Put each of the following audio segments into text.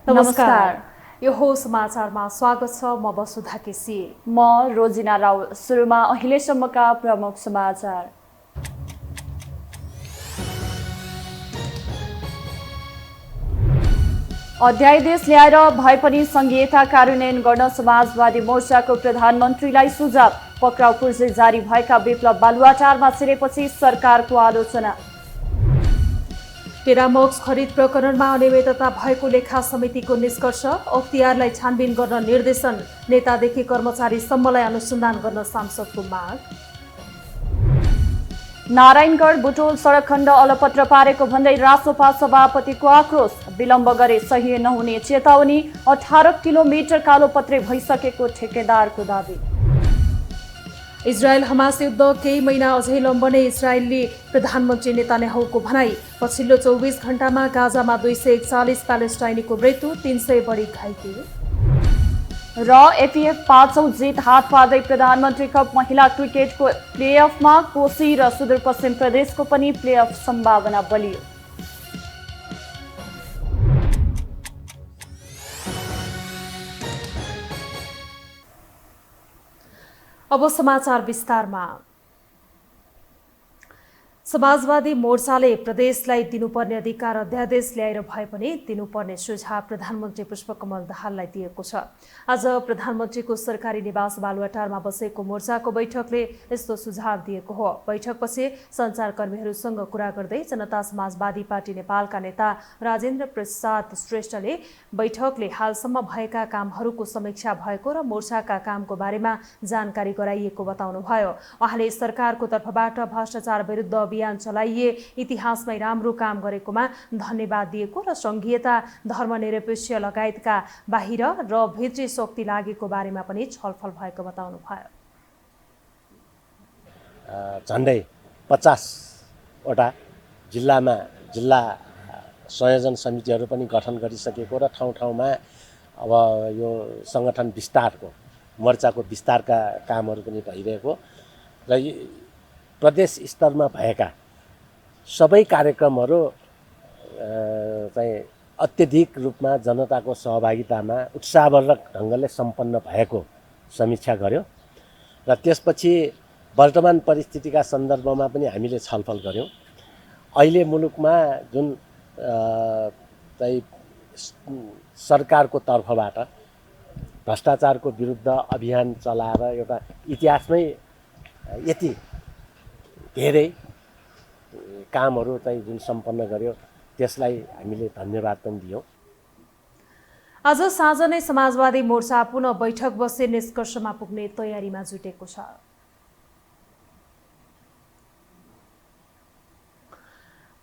नमस्कार। यो हो समाचारमा स्वागत छ। म वसुधा केसी। म रोजिना राव। सुरुमा अहिलेसम्मका प्रमुख समाचार। अध्यादेश ल्याएर भए पनि संघीयता कार्यान्वयन गर्न समाजवादी मोर्चाको प्रधानमन्त्रीलाई सुझाव। पक्राउ पूर्जी जारी भएका विप्लव बालुवाटारमा छिरेपछि सरकारको आलोचना। टेरामोक्स खरिद प्रकरणमा अनियमितता भएको लेखा समितिको निष्कर्ष। अख्तियारलाई छानबिन गर्न निर्देशन। नेतादेखि कर्मचारीसम्मलाई अनुसन्धान गर्न सांसदको माग। नारायणगढ बुटोल सडक खण्ड अलपत्र पारेको भन्दै रासोपा सभापतिको आक्रोश। विलम्ब गरे सही नहुने चेतावनी। 18 किलोमिटर कालोपत्रे भइसकेको ठेकेदारको दावी। इजरायल हमास युद्ध केही महिना अझै लम्बने इजरायली प्रधानमन्त्री नेतान्याहुको भनाई। पछिल्लो 24 घण्टामा गाजामा 241 प्यालेस्टाइनीको मृत्यु, 300 बढी घाइते। र एफएफ 5औं जित हात पार्दै प्रधानमन्त्री कप महिला क्रिकेटको प्लेअफमा कोशी र सुदूरपश्चिम प्रदेशको पनि प्लेअफ सम्भावना बलियो। अब समाचार विस्तारमा। समाजवादी मोर्चाले प्रदेशलाई दिनुपर्ने अधिकार अध्यादेश ल्याएर भए पनि दिनुपर्ने सुझाव प्रधानमन्त्री पुष्पकमल दाहाललाई दिएको छ। आज प्रधानमन्त्रीको सरकारी निवास बालुवाटारमा बसेको मोर्चाको बैठकले यस्तो सुझाव दिएको हो। बैठकपछि सञ्चारकर्मीहरूसँग कुरा गर्दै जनता समाजवादी पार्टी नेपालका नेता राजेन्द्र प्रसाद श्रेष्ठले बैठकले हालसम्म भएका कामहरूको समीक्षा भएको र मोर्चाका कामको बारेमा जानकारी गराइएको बताउनुभयो। उहाँले सरकारको तर्फबाट भ्रष्टाचार विरुद्ध अभियान चलाइए इतिहासमै राम्रो काम गरेकोमा धन्यवाद दिएको र संघीयता, धर्मनिरपेक्ष लगायतका बाहिर र भित्री शक्ति लागेको बारेमा पनि छलफल भएको बताउनुभयो। झन्डै 50 वटा जिल्लामा जिल्ला संयोजन समितिहरू पनि गठन गरिसकेको र ठाउँ ठाउँमा अब यो संगठन विस्तारको, मोर्चाको विस्तारका कामहरू पनि भइरहेको र प्रदेश स्तरमा भएका सबै कार्यक्रमहरू चाहिँ अत्यधिक रूपमा जनताको सहभागितामा उत्साहवर्धक ढङ्गले सम्पन्न भएको समीक्षा गर्यो र त्यसपछि वर्तमान परिस्थितिका सन्दर्भमा पनि हामीले छलफल गर्यौँ। अहिले मुलुकमा जुन चाहिँ सरकारको तर्फबाट भ्रष्टाचारको विरुद्ध अभियान चलाएर एउटा इतिहासमै यति धेरै कामहरू चाहिँ जुन सम्पन्न गर्यो त्यसलाई हामीले धन्यवाद पनि दियौँ। आज साँझ नै समाजवादी मोर्चा पुनः बैठक बसे निष्कर्षमा पुग्ने तयारीमा जुटेको छ।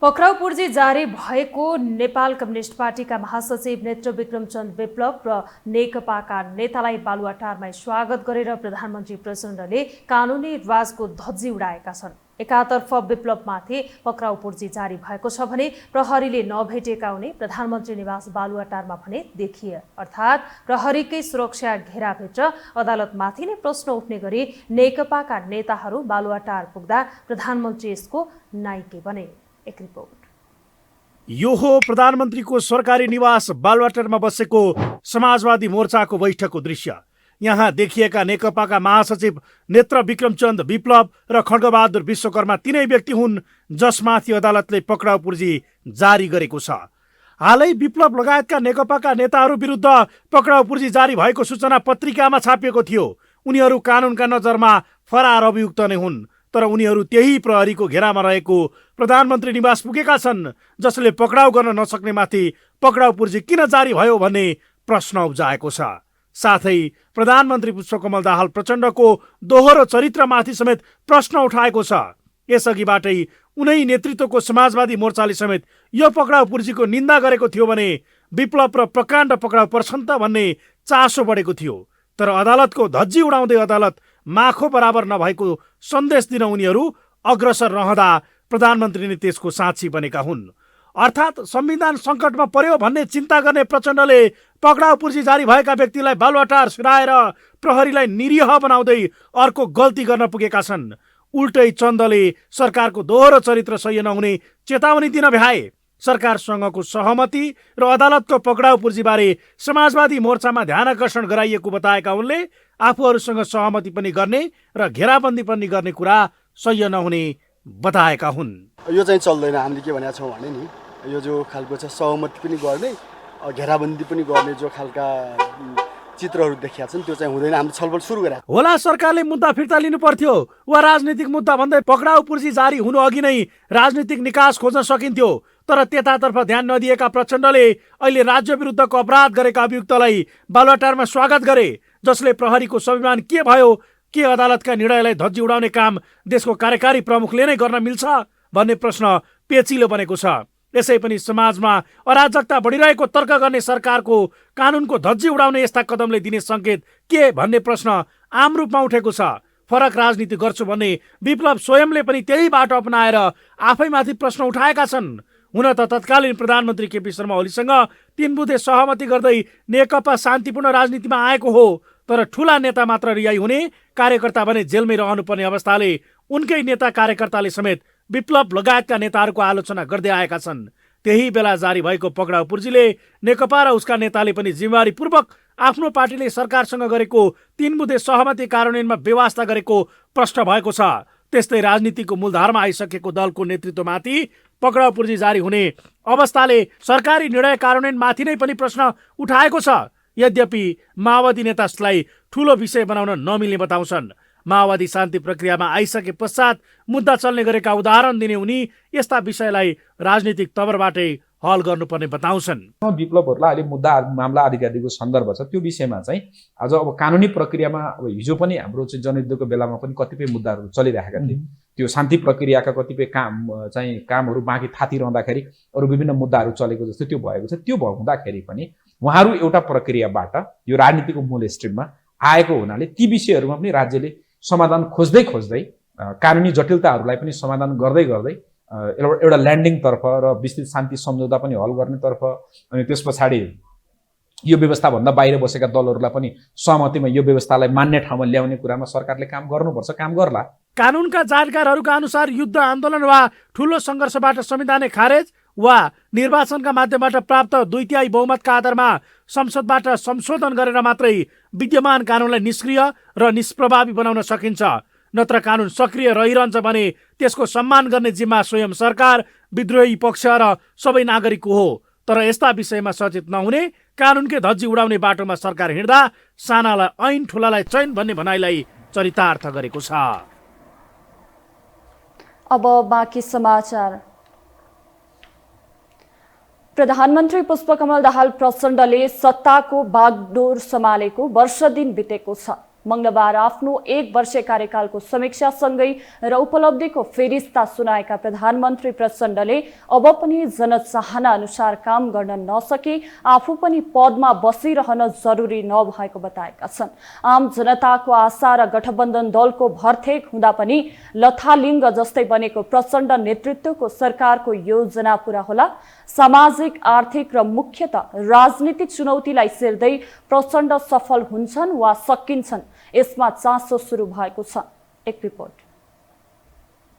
पक्राउ पूर्जी जारी भएको नेपाल कम्युनिस्ट पार्टीका महासचिव नेत्र विक्रमचन्द्र विप्लव र नेकपाका नेतालाई बालुवाटारमै स्वागत गरेर प्रधानमन्त्री प्रचण्डले कानुनी राजको धज्जी उडाएका छन्। एकातर्फ विप्लवमाथि पक्राउ पूर्जी जारी भएको छ भने प्रहरीले नभेटेका हुने प्रधानमन्त्री निवास बालुवाटारमा भने देखिए। अर्थात् प्रहरीकै सुरक्षा घेराभित्र अदालतमाथि नै प्रश्न उठ्ने गरी नेकपाका नेताहरू बालुवाटार पुग्दा प्रधानमन्त्री यसको नाइके बने। एक रिपोर्ट। यो हो प्रधानमन्त्रीको सरकारी निवास बालुवाटारमा बसेको समाजवादी मोर्चाको बैठकको दृश्य। यहाँ देखिएका नेकपाका महासचिव नेत्र विक्रमचन्द्र विप्लव र खड्गबहादुर विश्वकर्मा तीनै व्यक्ति हुन् जसमाथि अदालतले पक्राउ पूर्जी जारी गरेको छ। हालै विप्लव लगायतका नेकपाका नेताहरू विरुद्ध पक्राउ पूर्जी जारी भएको सूचना पत्रिकामा छापिएको थियो। उनीहरू कानुनका नजरमा फरार अभियुक्त नै हुन्, तर उनीहरू त्यही प्रहरीको घेरामा रहेको प्रधानमन्त्री निवास पुगेका छन्, जसले पक्राउ गर्न नसक्नेमाथि पक्राउ पूर्जी किन जारी भयो भन्ने प्रश्न उब्जाएको छ। साथै प्रधानमन्त्री पुष्पकमल दाहाल प्रचण्डको दोहोरो चरित्रमाथि समेत प्रश्न उठाएको छ। यसअघिबाटै उनै नेतृत्वको समाजवादी मोर्चाले समेत यो पक्राउ पूर्जीको निन्दा गरेको थियो भने विप्लव र प्रकाण्ड पक्राउ पर्छन् त भन्ने चासो बढेको थियो। तर अदालतको धज्जी उडाउँदै अदालत माखो बराबर नभएको सन्देश दिन उनीहरू अग्रसर रहँदा प्रधानमन्त्रीले त्यसको साक्षी बनेका हुन्। अर्थात् संविधान सङ्कटमा पर्यो भन्ने चिन्ता गर्ने प्रचण्डले पक्राउ पूर्जी जारी भएका व्यक्तिलाई बालुवाटार छिराएर प्रहरीलाई निरीह बनाउँदै अर्को गल्ती गर्न पुगेका छन्। उल्टै चन्दले सरकारको दोहोरो चरित्र सही नहुने चेतावनी दिन भ्याए। सरकारसँगको सहमति र अदालतको पक्राउ पूर्जीबारे समाजवादी मोर्चामा ध्यान आकर्षण गराइएको बताएका उनले आफूहरूसँग सहमति पनि गर्ने र घेराबन्दी पनि गर्ने कुरा सह्य नहुने बताएका हुन्। यो चाहिँ चल्दैन। हामीले के भनेका छौँ भने नि यो जो खालको छ सहमति पनि गर्ने घेराबन्दी पनि गर्ने जो खालका चित्रहरू देखिया छन् त्यो चाहिँ हुँदैन। हामीले छलफल सुरु गरेका होला सरकारले मुद्दा फिर्ता लिनु पर्थ्यो वा राजनीतिक मुद्दा भन्दै पक्राउ पूर्जी जारी हुनु अघि नै राजनीतिक निकास खोज्न सकिन्थ्यो। तर त्यतातर्फ ध्यान नदिएका प्रचण्डले अहिले राज्य विरुद्धको अपराध गरेका अभियुक्तलाई बालुवाटारमा स्वागत गरे, जसले प्रहरीको स्वाभिमान के भयो, के अदालतका निर्णयलाई धज्जी उडाउने काम देशको कार्यकारी प्रमुखले नै गर्न मिल्छ भन्ने प्रश्न पेचिलो बनेको छ। यसै पनि समाजमा अराजकता बढिरहेको तर्क गर्ने सरकारको कानुनको धज्जी उडाउने यस्ता कदमले दिने सङ्केत के भन्ने प्रश्न आम रूपमा उठेको छ। फरक राजनीति गर्छु भन्ने विप्लव स्वयंले पनि त्यही बाटो अपनाएर आफैमाथि प्रश्न उठाएका छन्। हुन त तत्कालीन प्रधानमन्त्री केपी शर्मा ओलीसँग 3 बुँदे सहमति गर्दै नेकपा शान्तिपूर्ण राजनीतिमा आएको हो, तर ठूला नेता मात्र रिहाई हुने, कार्यकर्ता भने जेलमै रहनुपर्ने अवस्थाले उनकै नेता कार्यकर्ताले समेत विप्लव लगायतका नेताहरूको आलोचना गर्दै आएका छन्। त्यही बेला जारी भएको पक्राउ पूर्जीले नेकपा र उसका नेताले पनि जिम्मेवारीपूर्वक आफ्नो पार्टीले सरकारसँग गरेको 3 बुँदे सहमति कार्यान्वयनमा बेवास्ता गरेको प्रश्न भएको छ। त्यस्तै राजनीतिको मूलधारमा आइसकेको दलको नेतृत्वमाथि पक्राउ पूर्जी जारी हुने अवस्थाले सरकारी निर्णय कार्यान्वयनमाथि नै पनि प्रश्न उठाएको छ। यद्यपि माओवादी नेतालाई ठूलो विषय बनाउन नमिल्ने बताउँछन्। माओवादी शान्ति प्रक्रियामा आइसके पश्चात मुद्दा चल्ने गरेका उदाहरण दिने उनी यस्ता विषयलाई राजनीतिक तवरबाटै हल गर्नुपर्ने बताउँछन्। विप्लवहरूलाई अहिले मुद्दा मामला आदिको सन्दर्भ छ, त्यो विषयमा चाहिँ आज अब कानुनी प्रक्रियामा अब हिजो पनि हाम्रो चाहिँ जनयुद्धको बेलामा पनि कतिपय मुद्दाहरू चलिरहेका थिए। त्यो शान्ति प्रक्रियाका कतिपय कामहरू बाँकी थातिरहँदाखेरि अरू विभिन्न मुद्दाहरू चलेको जस्तो त्यो भएको छ। त्यो हुँदाखेरि पनि उहाँहरू एउटा प्रक्रियाबाट यो राजनीतिको मूल स्ट्रिममा आएको हुनाले ती विषयहरूमा पनि राज्यले समाधान खोज्दै कानुनी जटिलताहरूलाई पनि समाधान गर्दै एउटा ल्यान्डिङतर्फ र विस्तृत शान्ति सम्झौता पनि हल गर्नेतर्फ, अनि त्यस पछाडि यो व्यवस्थाभन्दा बाहिर बसेका दलहरूलाई पनि सहमतिमा यो व्यवस्थालाई मान्ने ठाउँमा ल्याउने कुरामा सरकारले काम गर्नुपर्छ, काम गर्ला। कानुनका जानकारहरूका अनुसार युद्ध आन्दोलन वा ठूलो सङ्घर्षबाट संविधान खारेज वा निर्वाचनका माध्यमबाट प्राप्त 2/3 बहुमतका आधारमा संसदबाट संशोधन गरेर मात्रै विद्यमान कानुनलाई निष्क्रिय र निष्प्रभावी बनाउन सकिन्छ। नत्र कानुन सक्रिय रहिरहन्छ भने त्यसको सम्मान गर्ने जिम्मा स्वयं सरकार, विद्रोही पक्ष र सबै नागरिकको हो। तर यस्ता विषयमा सचेत नहुने, कानुनकै धज्जी उडाउने बाटोमा सरकार हिँड्दा सानालाई ऐन ठुलालाई चैन भन्ने भनाइलाई चरितार्थ गरेको छ। अब बाँकी समाचार। प्रधानमन्त्री पुष्पकमल दाहाल प्रचण्डले सत्ताको बागडोर सम्हालेको वर्ष दिन बितेको छ। मंगलबार आफ्नो 1 वर्षे कार्यकालको समीक्षासँगै र उपलब्धिको फेरिस्ता सुनाएका प्रधानमन्त्री प्रचण्डले अब पनि जनचाहना अनुसार काम गर्न नसके आफू पनि पदमा बसिरहन जरुरी नभएको बताएका छन्। आम जनताको आशा र गठबन्धन दलको भरथेक हुँदा पनि लथालिङ्ग जस्तै बनेको प्रचण्ड नेतृत्वको सरकारको योजना पूरा होला? सामाजिक, आर्थिक र मुख्यतः राजनीतिक चुनौतीलाई सेर्दै प्रचण्ड सफल हुन्छन् वा सकिन्छन्, यसमा चासो सुरु भएको छ। एक रिपोर्ट।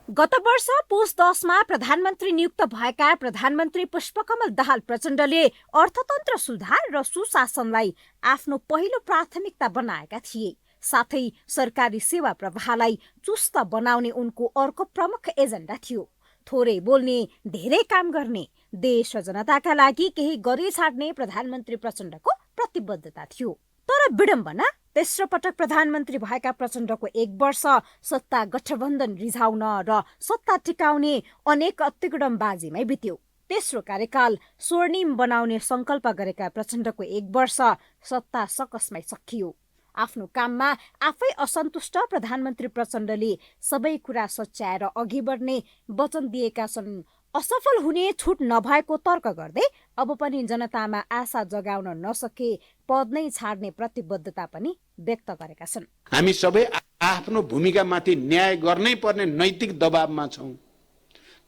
गत वर्ष पुस 10 मा प्रधानमन्त्री नियुक्त भएका प्रधानमन्त्री पुष्पकमल दाहाल प्रचण्डले अर्थतन्त्र सुधार र सुशासनलाई आफ्नो पहिलो प्राथमिकता बनाएका थिए। साथै सरकारी सेवा प्रवाहलाई चुस्त बनाउने उनको अर्को प्रमुख एजेन्डा थियो। थोरै बोल्ने, धेरै काम गर्ने, देश र जनताका लागि केही गरी छाड्ने प्रधानमन्त्री प्रचण्डको प्रतिबद्धता थियो। तर विडम्बना, तेस्रो पटक प्रधानमन्त्री भएका प्रचण्डको 1 वर्ष सत्ता गठबन्धन रिझाउन र सत्ता टिकाउने अनेक अतिक्रमबाजीमै बित्यो। तेस्रो कार्यकाल स्वर्णिम बनाउने संकल्प गरेका प्रचण्डको 1 वर्ष सत्ता सकसमै सकियो। आफ्नो काममा आफै असन्तुष्ट प्रधानमन्त्री प्रचण्डले सबै कुरा सच्याएर अघि बढ्ने वचन दिएका छन्। असफल हुने छुट नभएको तर्क गर्दै अब पनि जनतामा आशा जगाउन नसके पद नै छाड्ने प्रतिबद्धता पनि व्यक्त गरेका छन्। हामी सबै आफ्नो भूमिकामाथि न्याय गर्नै पर्ने नैतिक दबावमा छौं।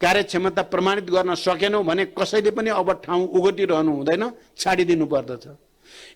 कार्यक्षमता प्रमाणित गर्न सकेनौं भने कसैले पनि अब ठाउँ उगटिरहनु हुँदैन, छाडिदिनु पर्दछ।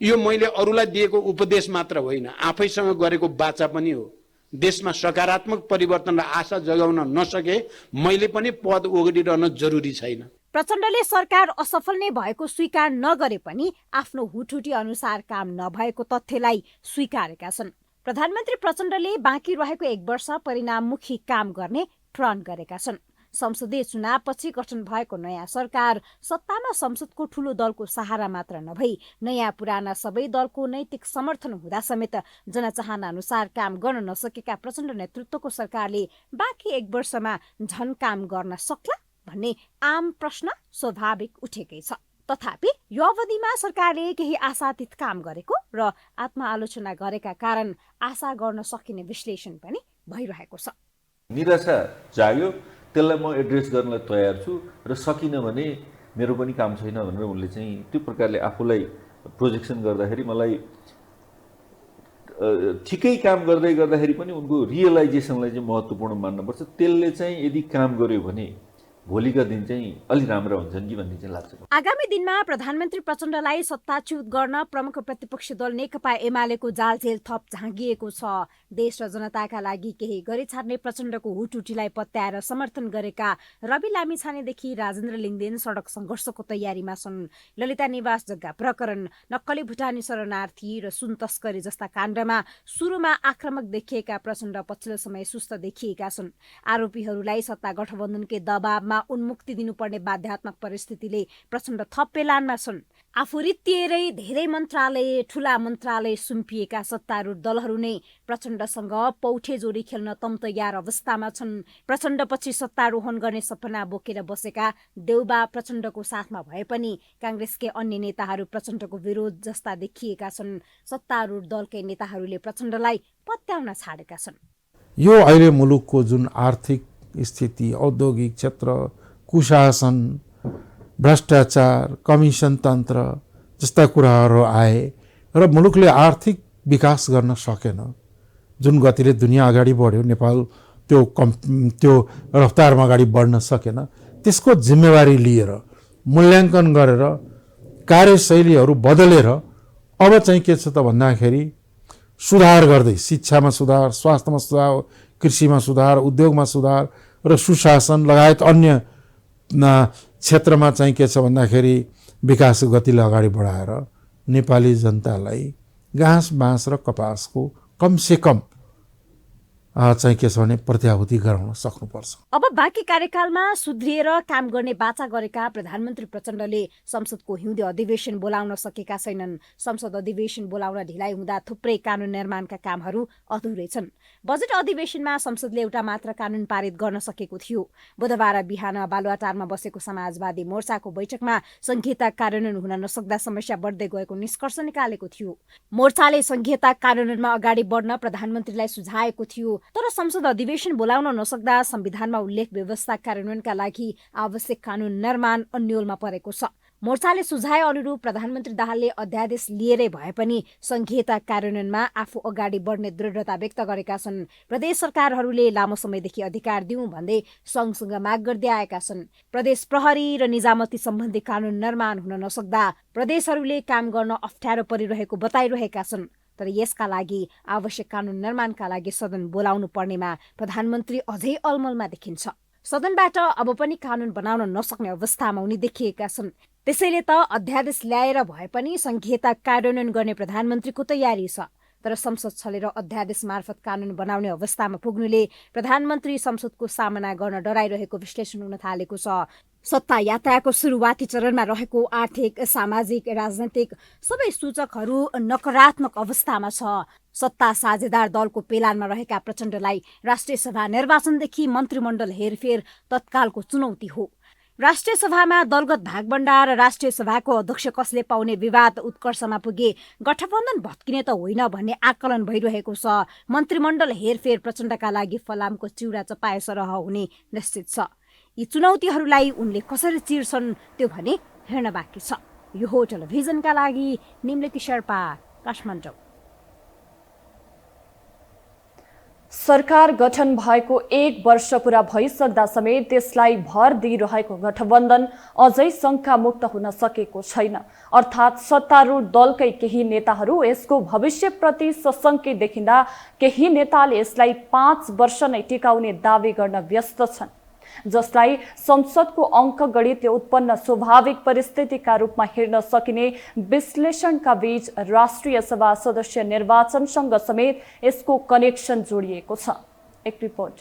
यो मैले अरूलाई दिएको उपदेश मात्र होइन, आफैसँग गरेको वाचा पनि हो। देशमा सकारात्मक परिवर्तन र आशा जगाउन नसके मैले पनि पद ओगटिरहन जरुरी छैन। प्रचण्डले सरकार असफल नै भएको स्वीकार नगरे पनि आफ्नो हुटहुटी अनुसार काम नभएको तथ्यलाई स्वीकारेका छन्। प्रधानमन्त्री प्रचण्डले बाँकी रहेको 1 वर्ष परिणाममुखी काम गर्ने प्रण गरेका छन्। संसदीय चुनावपछि गठन भएको नयाँ सरकार सत्तामा संसदको ठूलो दलको सहारा मात्र नभई नयाँ पुराना सबै दलको नैतिक समर्थन हुँदा समेत जनचाहना अनुसार काम गर्न नसकेका प्रचण्ड नेतृत्वको सरकारले बाँकी 1 वर्षमा झन काम गर्न सक्ला भन्ने आम प्रश्न स्वाभाविक उठेकै छ। तथापि यो अवधिमा सरकारले केही आशातीत काम गरेको र आत्मआलोचना गरेका कारण आशा गर्न सकिने विश्लेषण पनि भइरहेको छ। निराशा जाग्यो, त्यसलाई म एड्रेस गर्नलाई तयार छु र सकिनँ भने मेरो पनि काम छैन भनेर उनले चाहिँ त्यो प्रकारले आफूलाई प्रोजेक्सन गर्दाखेरि मलाई ठिकै काम गर्दै गर्दाखेरि पनि उनको रियलाइजेसनलाई चाहिँ महत्त्वपूर्ण मान्नुपर्छ। त्यसले चाहिँ यदि काम गर्यो भने भोलिका दिन चाहिँ अलि राम्रा हुन्छन् कि भन्ने चाहिँ लाग्छ। आगामी दिनमा प्रधानमन्त्री प्रचण्डलाई सत्ताच्युत गर्न प्रमुख प्रतिपक्षी दल नेकपा एमालेको जालझेल थप झाँगिएको छ। देश र जनताका लागि केही गरी छाड्ने प्रचण्डको हुटहुटीलाई पत्याएर समर्थन गरेका रवि लामिछानेदेखि राजेन्द्र लिङदेन सडक सङ्घर्षको तयारीमा छन्। ललिता निवास जग्गा प्रकरण, नक्कली भुटानी शरणार्थी र सुन तस्करी जस्ता काण्डमा सुरुमा आक्रामक देखिएका प्रचण्ड पछिल्लो समय सुस्त देखिएका छन्। आरोपीहरूलाई सत्ता गठबन्धनकै दबावमा उन्मुक्ति दिनुपर्ने बाध्यात्मक परिस्थितिले प्रचण्ड थप पेलानमा छन्। आफू रित्तिएरै धेरै मन्त्रालय, ठूला मन्त्रालय सुम्पिएका सत्तारूढ दलहरू नै प्रचण्डसँग पौठे जोडी खेल्न तम तयार अवस्थामा छन्। प्रचण्डपछि सत्तारोहण गर्ने सपना बोकेर बसेका देउबा प्रचण्डको साथमा भए पनि काङ्ग्रेसकै अन्य नेताहरू प्रचण्डको विरोध जस्ता देखिएका छन्। सत्तारूढ दलकै नेताहरूले प्रचण्डलाई पत्याउन छाडेका छन्। यो अहिले मुलुकको जुन आर्थिक स्थिति, औद्योगिक क्षेत्र, कुशासन, भ्रष्टाचार, कमिसन तन्त्र जस्ता कुराहरू आए र मुलुकले आर्थिक विकास गर्न सकेन। जुन गतिले दुनियाँ अगाडि बढ्यो, नेपाल त्यो रफ्तारमा अगाडि बढ्न सकेन। त्यसको जिम्मेवारी लिएर मूल्याङ्कन गरेर कार्यशैलीहरू बदलेर अब चाहिँ के छ त भन्दाखेरि सुधार गर्दै शिक्षामा सुधार, स्वास्थ्यमा सुधार, कृषिमा सुधार, उद्योगमा सुधार र सुशासन लगायत अन्य क्षेत्रमा चाहिँ के छ भन्दाखेरि विकास गतिले अगाडि बढाएर नेपाली जनतालाई घाँस बाँस र कपासको कमसेकम चाहिँ के छ भने प्रत्याभूति गराउन सक्नुपर्छ। अब बाँकी कार्यकालमा सुध्रिएर काम गर्ने बाचा गरेका प्रधानमन्त्री प्रचण्डले संसदको हिउँदे अधिवेशन बोलाउन सकेका छैनन्। संसद अधिवेशन बोलाउन ढिलाइ हुँदा थुप्रै कानून निर्माणका कामहरू अधुरै छन्। बजेट अधिवेशनमा संसदले एउटा मात्र कानून पारित गर्न सकेको थियो। बुधबार बिहान बालुवाटारमा बसेको समाजवादी मोर्चाको बैठकमा संहिता कार्यान्वयन हुन नसक्दा समस्या बढ्दै गएको निष्कर्ष निकालेको थियो। मोर्चाले संहिता कार्यान्वयनमा अगाडि बढ्न प्रधानमन्त्रीलाई सुझाएको थियो, तर संसद अधिवेशन बोलाउन नसक्दा संविधानमा उल्लेख व्यवस्था कार्यान्वयनका लागि आवश्यक कानून निर्माण अन्योलमा परेको छ। मोर्चाले सुझाए अनुरूप प्रधानमन्त्री दाहालले अध्यादेश लिएरै भए पनि संहिता कार्यान्वयनमा आफू अगाडि बढ्ने दृढता व्यक्त गरेका छन्। प्रदेश सरकारहरूले लामो समयदेखि अधिकार दिउँ भन्दै सँगसँग माग गर्दै आएका छन्। प्रदेश प्रहरी र निजामती सम्बन्धी कानून निर्माण हुन नसक्दा प्रदेशहरूले काम गर्न अप्ठ्यारो परिरहेको बताइरहेका छन्। तर यसका लागि आवश्यक कानून निर्माणका लागि सदन बोलाउनु पर्नेमा प्रधानमन्त्री अझै अलमलमा देखिन्छ। सदनबाट अब पनि कानून बनाउन नसक्ने अवस्थामा उनी देखिएका छन्। त्यसैले त अध्यादेश ल्याएर भए पनि संहिता कार्यान्वयन गर्ने प्रधानमन्त्रीको तयारी छ। तर संसद छलेर अध्यादेश मार्फत कानून बनाउने अवस्थामा पुग्नुले प्रधानमन्त्री संसदको सामना गर्न डराइरहेको विश्लेषण हुन थालेको छ। सत्ता यात्राको सुरुवाती चरणमा रहेको आर्थिक, सामाजिक, राजनैतिक सबै सूचकहरू नकारात्मक अवस्थामा छ। सत्ता साझेदार दलको पेलानमा रहेका प्रचण्डलाई राष्ट्रिय सभा निर्वाचनदेखि मन्त्रीमण्डल हेरफेर तत्कालको चुनौती हो। राष्ट्रिय सभामा दलगत भागबण्डा र राष्ट्रिय सभाको अध्यक्ष कसले पाउने विवाद उत्कर्षमा पुगे गठबन्धन भत्किने त होइन भन्ने आकलन भइरहेको छ। मन्त्रीमण्डल हेरफेर प्रचण्डका लागि फलामको चिउरा चपाए सरह हुने निश्चित छ। यी चुनौतीहरूलाई उनले कसरी चिर्छन् त्यो भने हेर्न बाँकी छ। यो हो टेलिभिजनका लागि निम्लिकी शेर्पा, काठमाडौँ। सरकार गठन भएको 1 वर्ष पुरा भइसक्दा समेत त्यसलाई भर दिइरहेको गठबन्धन अझै शङ्कामुक्त हुन सकेको छैन। अर्थात् सत्तारूढ दलकै केही नेताहरू यसको भविष्यप्रति सशङ्कित देखिँदा केही नेताले यसलाई 5 वर्ष नै टिकाउने दावी गर्न व्यस्त छन्। जसलाई संसदको अङ्कगणितले उत्पन्न स्वाभाविक परिस्थितिका रूपमा हेर्न सकिने विश्लेषणका बीच राष्ट्रिय सभा सदस्य निर्वाचनसँग समेत यसको कनेक्सन जोडिएको छ। एक रिपोर्ट।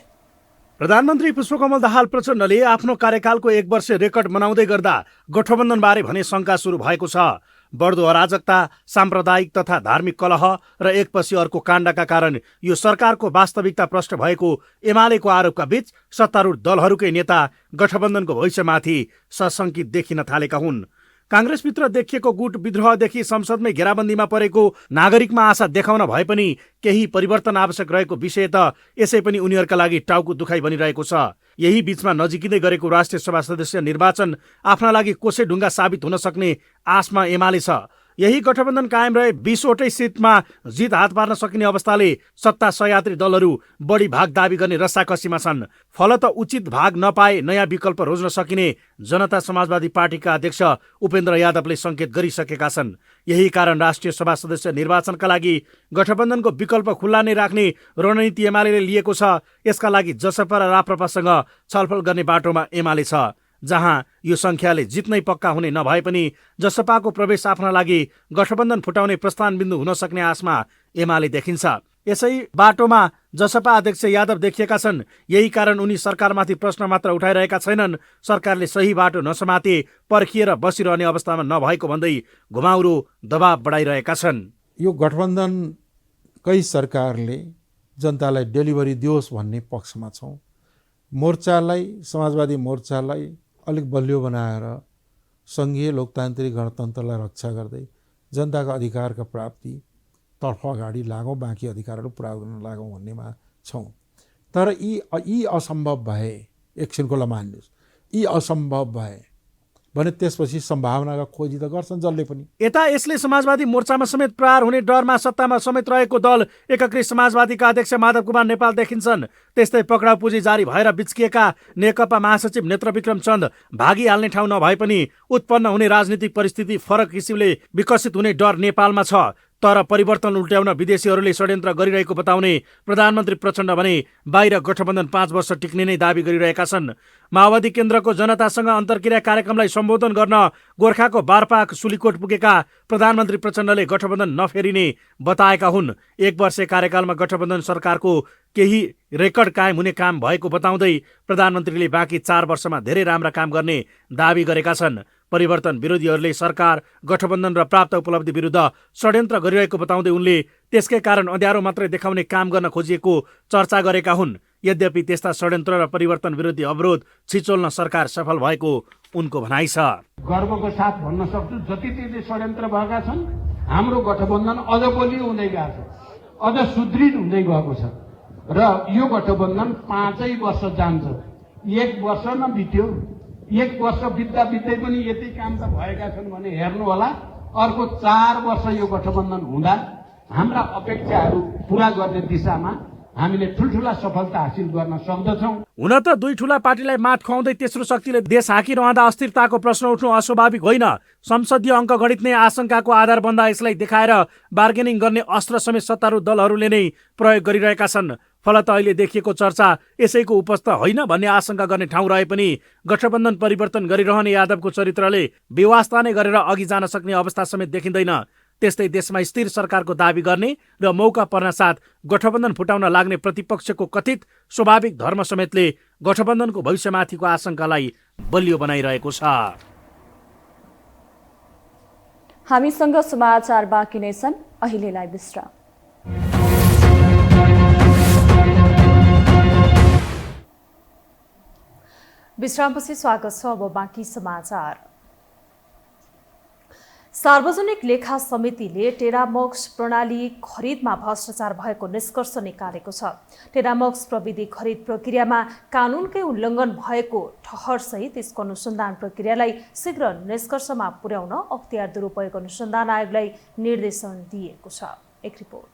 प्रधानमन्त्री पुष्पकमल दाहाल प्रचण्डले आफ्नो कार्यकालको 1 वर्ष रेकर्ड मनाउँदै गर्दा गठबन्धनबारे भने शङ्का सुरु भएको छ। बढ्दो अराजकता, साम्प्रदायिक तथा धार्मिक कलह र एकपछि अर्को काण्डका कारण यो सरकारको वास्तविकता प्रष्ट भएको एमालेको आरोपका बीच सत्तारूढ दलहरूकै नेता गठबन्धनको भविष्यमाथि सशङ्कित देखिन थालेका हुन्। काङ्ग्रेसभित्र देखिएको गुट विद्रोहदेखि संसदमै घेराबन्दीमा परेको नागरिकमा आशा देखाउन भए पनि केही परिवर्तन आवश्यक रहेको विषय त यसै पनि उनीहरूका लागि टाउको दुखाइ बनिरहेको छ। यही बीचमा नजिकिँदै गरेको राष्ट्रिय सभा सदस्य निर्वाचन आफ्ना लागि कोसे ढुङ्गा साबित हुन सक्ने आशमा एमाले छ। यही गठबन्धन कायम रहे 20वटै सिटमा जित हात पार्न सकिने अवस्थाले सत्ता सहयात्री दलहरू बढी भाग दाबी गर्ने रस्साकसीमा छन्। फलत उचित भाग नपाए नयाँ विकल्प रोज्न सकिने जनता समाजवादी पार्टीका अध्यक्ष उपेन्द्र यादवले सङ्केत गरिसकेका छन्। यही कारण राष्ट्रिय सभा सदस्य निर्वाचनका लागि गठबन्धनको विकल्प खुल्ला नै राख्ने रणनीति एमाले लिएको छ। यसका लागि जसपा र राप्रपासँग छलफल गर्ने बाटोमा एमाले छ, जहाँ यो सङ्ख्याले जित्नै पक्का हुने नभए पनि जसपाको प्रवेश आफ्ना लागि गठबन्धन फुटाउने प्रस्थान बिन्दु हुन सक्ने आशमा एमाले देखिन्छ। यसै बाटोमा जसपा अध्यक्ष यादव देखिएका छन्। यही कारण उनी सरकारमाथि प्रश्न मात्र उठाइरहेका छैनन्, सरकारले सही बाटो नसमाते पर्खिएर बसिरहने अवस्थामा नभएको भन्दै घुमाउरो दबाब बढाइरहेका छन्। यो गठबन्धनकै सरकारले जनतालाई डेलिभरी दियोस् भन्ने पक्षमा छौँ। मोर्चालाई, समाजवादी मोर्चालाई अलिक बलियो बनाएर सङ्घीय लोकतान्त्रिक गणतन्त्रलाई रक्षा गर्दै जनताको अधिकारका प्राप्तितर्फ अगाडि लागौँ, बाँकी अधिकारहरू पुरा गर्न लागौँ भन्नेमा छौँ। तर यी असम्भव भए, एकछिनकोलाई मान्नुहोस्, यी असम्भव भए भने त्यसपछि सम्भावनाका खोजी त गर्छन् जसले पनि। यता यसले समाजवादी मोर्चामा समेत प्रहार हुने डरमा सत्तामा समेत रहेको दल एकीकृत समाजवादीका अध्यक्ष माधव कुमार नेपाल देखिन्छन्। त्यस्तै पक्राउ पुँजी जारी भएर बिच्किएका नेकपा महासचिव नेत्रविक्रम चन्द भागिहाल्ने ठाउँ नभए पनि उत्पन्न हुने राजनीतिक परिस्थिति फरक किसिमले विकसित हुने डर नेपालमा छ। तर परिवर्तन उल्ट्याउन विदेशीहरूले षड्यन्त्र गरिरहेको बताउने प्रधानमन्त्री प्रचण्ड भने बाहिर गठबन्धन 5 वर्ष टिक्ने नै दाबी गरिरहेका छन्। माओवादी केन्द्रको जनतासँग अन्तर्क्रिया कार्यक्रमलाई सम्बोधन गर्न गोर्खाको बारपाक सुलीकोट पुगेका प्रधानमन्त्री प्रचण्डले गठबन्धन नफेरिने बताएका हुन्। 1 वर्ष कार्यकालमा गठबन्धन सरकारको केही रेकर्ड कायम हुने काम भएको बताउँदै प्रधानमन्त्रीले बाँकी 4 वर्षमा धेरै राम्रा काम गर्ने दाबी गरेका छन्। परिवर्तन विरोधीहरूले सरकार, गठबन्धन र प्राप्त उपलब्धि विरुद्ध षड्यन्त्र गरिरहेको बताउँदै उनले त्यसकै कारण अँध्यारो मात्रै देखाउने काम गर्न खोजिएको चर्चा गरेका हुन्। यद्यपि त्यस्ता षड्यन्त्र र परिवर्तन विरोधी अवरोध छिचोल्न सरकार सफल भएको उनको भनाइ छ। गर्वको साथ भन्न सक्छु, जति त्यति षड्यन्त्र भएका छन्, हाम्रो गठबन्धन अझ बलियो हुँदै गएको छ, अझ सुदृढ हुँदै गएको छ र यो गठबन्धन 5 वर्ष जान्छ। 1 वर्ष नबित्यो, 1 वर्ष बित्दा बित्दै पनि यति काम त भएका छन् भने हेर्नु होला। अर्को 4 वर्ष यो गठबन्धन हुँदा हाम्रा अपेक्षाहरू पूरा गर्ने दिशामा हामीले ठुल्ठुला सफलता हासिल गर्न सक्दछौँ। हुन त 2 ठुला पार्टीलाई मात खुवाउँदै तेस्रो शक्तिले देश हाँकिरहँदा अस्थिरताको प्रश्न उठ्नु अस्वाभाविक होइन। संसदीय अङ्कगणित नै आशंकाको आधार बन्दा यसलाई देखाएर बार्गेनिङ गर्ने अस्त्र समेत सत्तारूढ दलहरूले नै प्रयोग गरिरहेका छन्। फलत अहिले देखिएको चर्चा यसैको उपस्थ होइन भन्ने आशंका गर्ने ठाउँ रहे पनि गठबन्धन परिवर्तन गरिरहने यादवको चरित्रले बेवास्ता नै गरेर अघि जान सक्ने अवस्था समेत देखिँदैन। त्यस्तै देशमा स्थिर सरकारको दाबी गर्ने र मौका पर्नासाथ गठबन्धन फुटाउन लाग्ने प्रतिपक्षको कथित स्वाभाविक धर्म समेतले गठबन्धनको भविष्यमाथिको आशंकालाई बलियो बनाइरहेको छ। हामीसँग समाचार बाँकी नै छन्, अहिलेलाई विश्राम। विश्रामपछि स्वागत छ। अब बाँकी समाचार। सार्वजनिक लेखा समितिले टेरामक्स प्रणाली खरिदमा भ्रष्टाचार भएको निष्कर्ष निकालेको छ। टेरामक्स प्रविधि खरिद प्रक्रियामा कानुनकै उल्लङ्घन भएको ठहरसहित यसको अनुसन्धान प्रक्रियालाई शीघ्र निष्कर्षमा पुर्याउन अख्तियार दुरुपयोग अनुसन्धान आयोगलाई निर्देशन दिएको छ। एक रिपोर्ट।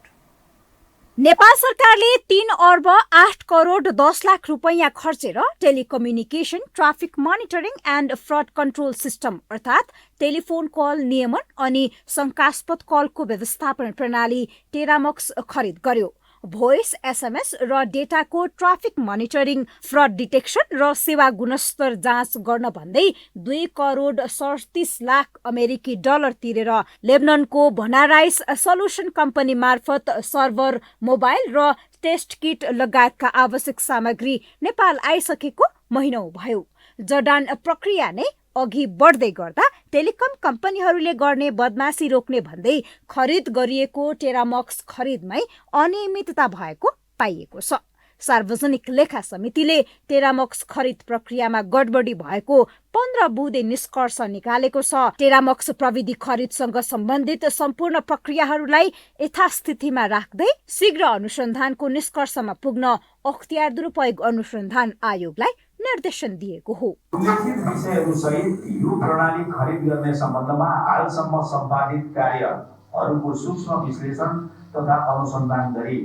नेपाल सरकारले 3 अर्ब 8 करोड 10 लाख रुपैयाँ खर्चेर telecommunication traffic monitoring and fraud control system अर्थात् टेलिफोन कल नियमन अनि शङ्कास्पद कलको व्यवस्थापन प्रणाली टेरामक्स खरिद गर्यो। भोइस, एसएमएस र डेटाको ट्राफिक मोनिटरिङ, फ्रड डिटेक्सन र सेवा गुणस्तर जाँच गर्न भन्दै 2 करोड 37 लाख अमेरिकी डलर तिरेर लेबननको भनाराइस सल्युसन कम्पनी मार्फत सर्भर, मोबाइल र टेस्ट किट लगायतका आवश्यक सामग्री नेपाल आइसकेको महिनौ भयो। जडान प्रक्रिया नै अघि बढ्दै गर्दा टेलिकम कम्पनीहरूले गर्ने बदमासी रोक्ने भन्दै खरिद गरिएको टेरामक्स खरिदमै अनियमितता भएको पाइएको छ। सार्वजनिक लेखा समितिले टेरामक्स खरिद प्रक्रियामा गडबडी भएको 15 बुँदे निष्कर्ष निकालेको छ। टेरामक्स प्रविधि खरिदसँग सम्बन्धित सम्पूर्ण प्रक्रियाहरूलाई यथास्थितिमा राख्दै शीघ्र अनुसन्धानको निष्कर्षमा पुग्न अख्तियार दुरुपयोग अनुसन्धान आयोगलाई निर्देशन दिएको हो। उल्लेखित विषयहरूसहित यो प्रणाली खरिद गर्ने सम्बन्धमा हालसम्म सम्पादित कार्यहरूको सूक्ष्म विश्लेषण तथा अनुसन्धान गरी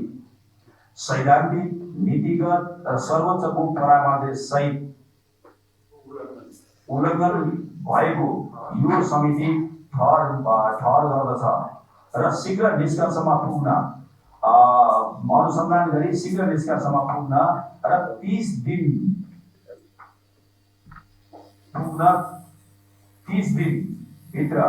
सैद्धान्तिक, नीतिगत र सर्वोच्चको परामर्श सहित उल्लङ्घन भएको यो समिति ठहर गर्दछ र शीघ्र निष्कर्षमा पुग्न अनुसन्धान गरी शीघ्र निष्कर्षमा पुग्न र 30 दिन भित्र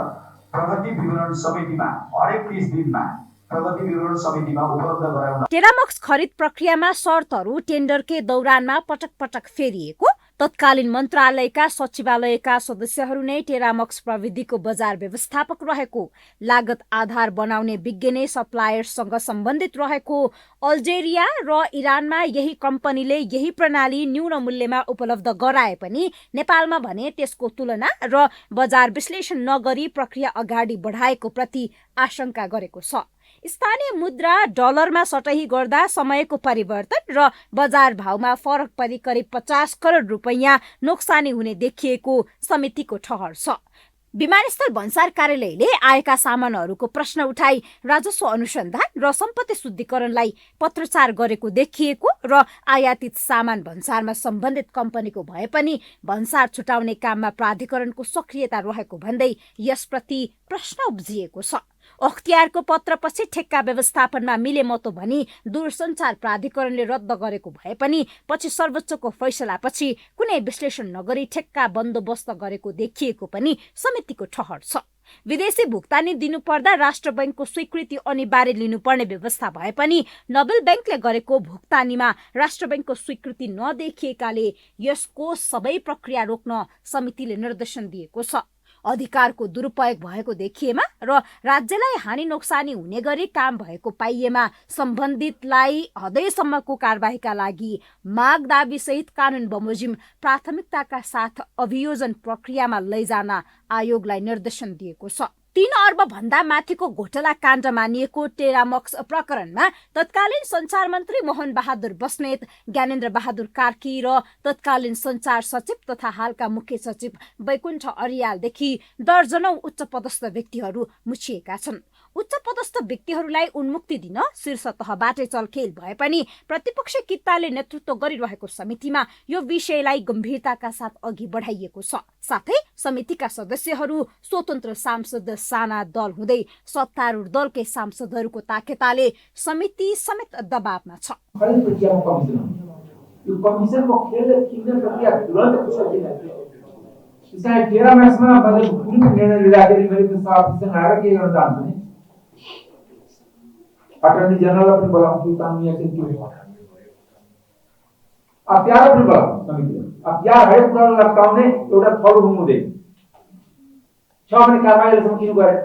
प्रगति विवरण समितिमा हरेक 30 दिनमा प्रगति विवरण समितिमा उपलब्ध गराउन। टेरामक्स खरिद प्रक्रियामा शर्तहरू टेन्डरकै दौरानमा पटक पटक फेरिएको, तत्कालीन मन्त्रालयका सचिवालयका सदस्यहरू नै टेरामक्स प्रविधिको बजार व्यवस्थापक रहेको, लागत आधार बनाउने विज्ञ नै सप्लायर्ससँग सम्बन्धित रहेको, अल्जेरिया र इरानमा यही कम्पनीले यही प्रणाली न्यून मूल्यमा उपलब्ध गराए पनि नेपालमा भने त्यसको तुलना र बजार विश्लेषण नगरी प्रक्रिया अगाडि बढाएको प्रति आशंका गरेको छ। स्थानीय मुद्रा डलरमा सटही गर्दा समयको परिवर्तन र बजार भावमा फरक परि करिब 50 करोड रुपैयाँ नोक्सानी हुने देखिएको समितिको ठहर छ। विमानस्थल भन्सार कार्यालयले आएका सामानहरूको प्रश्न उठाई राजस्व अनुसन्धान र सम्पत्ति शुद्धिकरणलाई पत्रचार गरेको देखिएको र आयातित सामान भन्सारमा सम्बन्धित कम्पनीको भए पनि भन्सार छुटाउने काममा प्राधिकरणको सक्रियता रहेको भन्दै यसप्रति प्रश्न उब्जिएको छ। अख्तियारको पत्रपछि ठेक्का व्यवस्थापनमा मिलेमतो भनी दूरसञ्चार प्राधिकरणले रद्द गरेको भए पनि पछि सर्वोच्चको फैसलापछि कुनै विश्लेषण नगरी ठेक्का बन्दोबस्त गरेको देखिएको पनि समितिको ठहर छ। विदेशी भुक्तानी दिनुपर्दा राष्ट्र बैंकको स्वीकृति अनिवार्य लिनुपर्ने व्यवस्था भए पनि नोबेल बैंकले गरेको भुक्तानीमा राष्ट्र बैंकको स्वीकृति नदेखिएकाले यसको सबै प्रक्रिया रोक्न समितिले निर्देशन दिएको छ। अधिकारको दुरुपयोग भएको देखिएमा र राज्यलाई हानि नोक्सानी हुने गरी काम भएको पाइएमा सम्बन्धितलाई हदैसम्मको कारबाहीका लागि माग दाबी सहित कानून बमोजिम प्राथमिकताका साथ अभियोजन प्रक्रियामा लैजान आयोगलाई निर्देशन दिएको छ। 3 अर्ब भन्दा माथिको घोटाला काण्ड मानिएको टेरामक्स प्रकरणमा तत्कालीन सञ्चार मन्त्री मोहन बहादुर बस्नेत, ज्ञानेन्द्र बहादुर कार्की र तत्कालीन सञ्चार सचिव तथा हालका मुख्य सचिव वैकुण्ठ अरियालदेखि दर्जनौं उच्च पदस्थ व्यक्तिहरू मुछिएका छन्। उच्च पदस्थ व्यक्तिहरूलाई उन्मुक्ति दिन शीर्ष तहबाटै चलखेल भए पनि प्रतिपक्ष कित्ताले नेतृत्व गरिरहेको समितिमा यो विषयलाई गम्भीरताका साथ अघि बढाइएको छ। साथै समितिका सदस्यहरू स्वतन्त्र सांसद साना दल हुँदै सत्तारूढ दलकै सांसदहरूको ताकेताले समिति समेत दबावमा छ। अटर्नी जनरल पनि बोलाउँछु, कानुनी एक्सन के हो, अख्तियार पनि बोलाउँछु समितिले। अख्तियार हरेक कुरा लट्काउने एउटा थलो हुँदै छ भने कारबाहीसम्म किन गरे?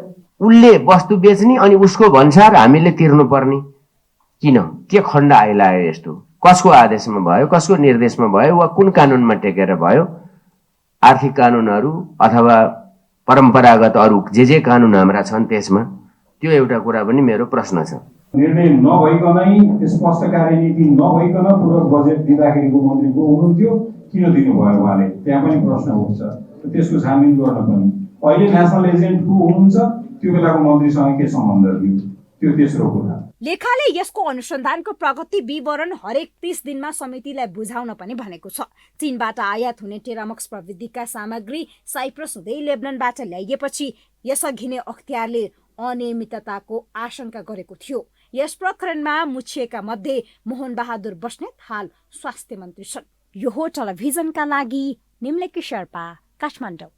उसले वस्तु बेच्ने अनि उसको भन्सार हामीले तिर्नुपर्ने किन? के खण्ड आइलायो यस्तो? कसको आदेशमा भयो, कसको निर्देशमा भयो, वा कुन कानुनमा टेकेर भयो? आर्थिक कानुनहरू अथवा परम्परागत अरू जे कानुन हाम्रा छन् त्यसमा त्यो एउटा कुरा पनि मेरो प्रश्न छ। निर्णय नभइकनै स्पष्ट कार्यनीति नभइकन पूरक बजेट दिँदाखेरिको मन्त्रीको हुनुहुन्थ्यो, किन दिनुभयो उहाँले? त्यहाँ पनि प्रश्न उठ्छ। त्यसको छानबिन गर्न पनि अहिले नेसनल एजेन्टको हुनुहुन्छ, त्यो बेलाको मन्त्रीसँग के सम्बन्ध थियो? त्यो तेस्रो कुरा। लेखाले यसको अनुसन्धानको प्रगति विवरण हरेक 30 दिनमा समितिलाई बुझाउन पनि भनेको छ। चीनबाट आयात हुने टेरामक्स प्रविधिका सामग्री साइप्रस हुँदै लेबननबाट ल्याइएपछि यसअघि नै अख्तियारले अनियमितताको आशंका गरेको थियो। यस प्रकरणमा मुछिएका मध्ये मोहन बहादुर बस्नेत हाल स्वास्थ्य मन्त्री छन्। यो हो टेलिभिजनका लागि निम्लेकी शेर्पा, काठमाडौँ।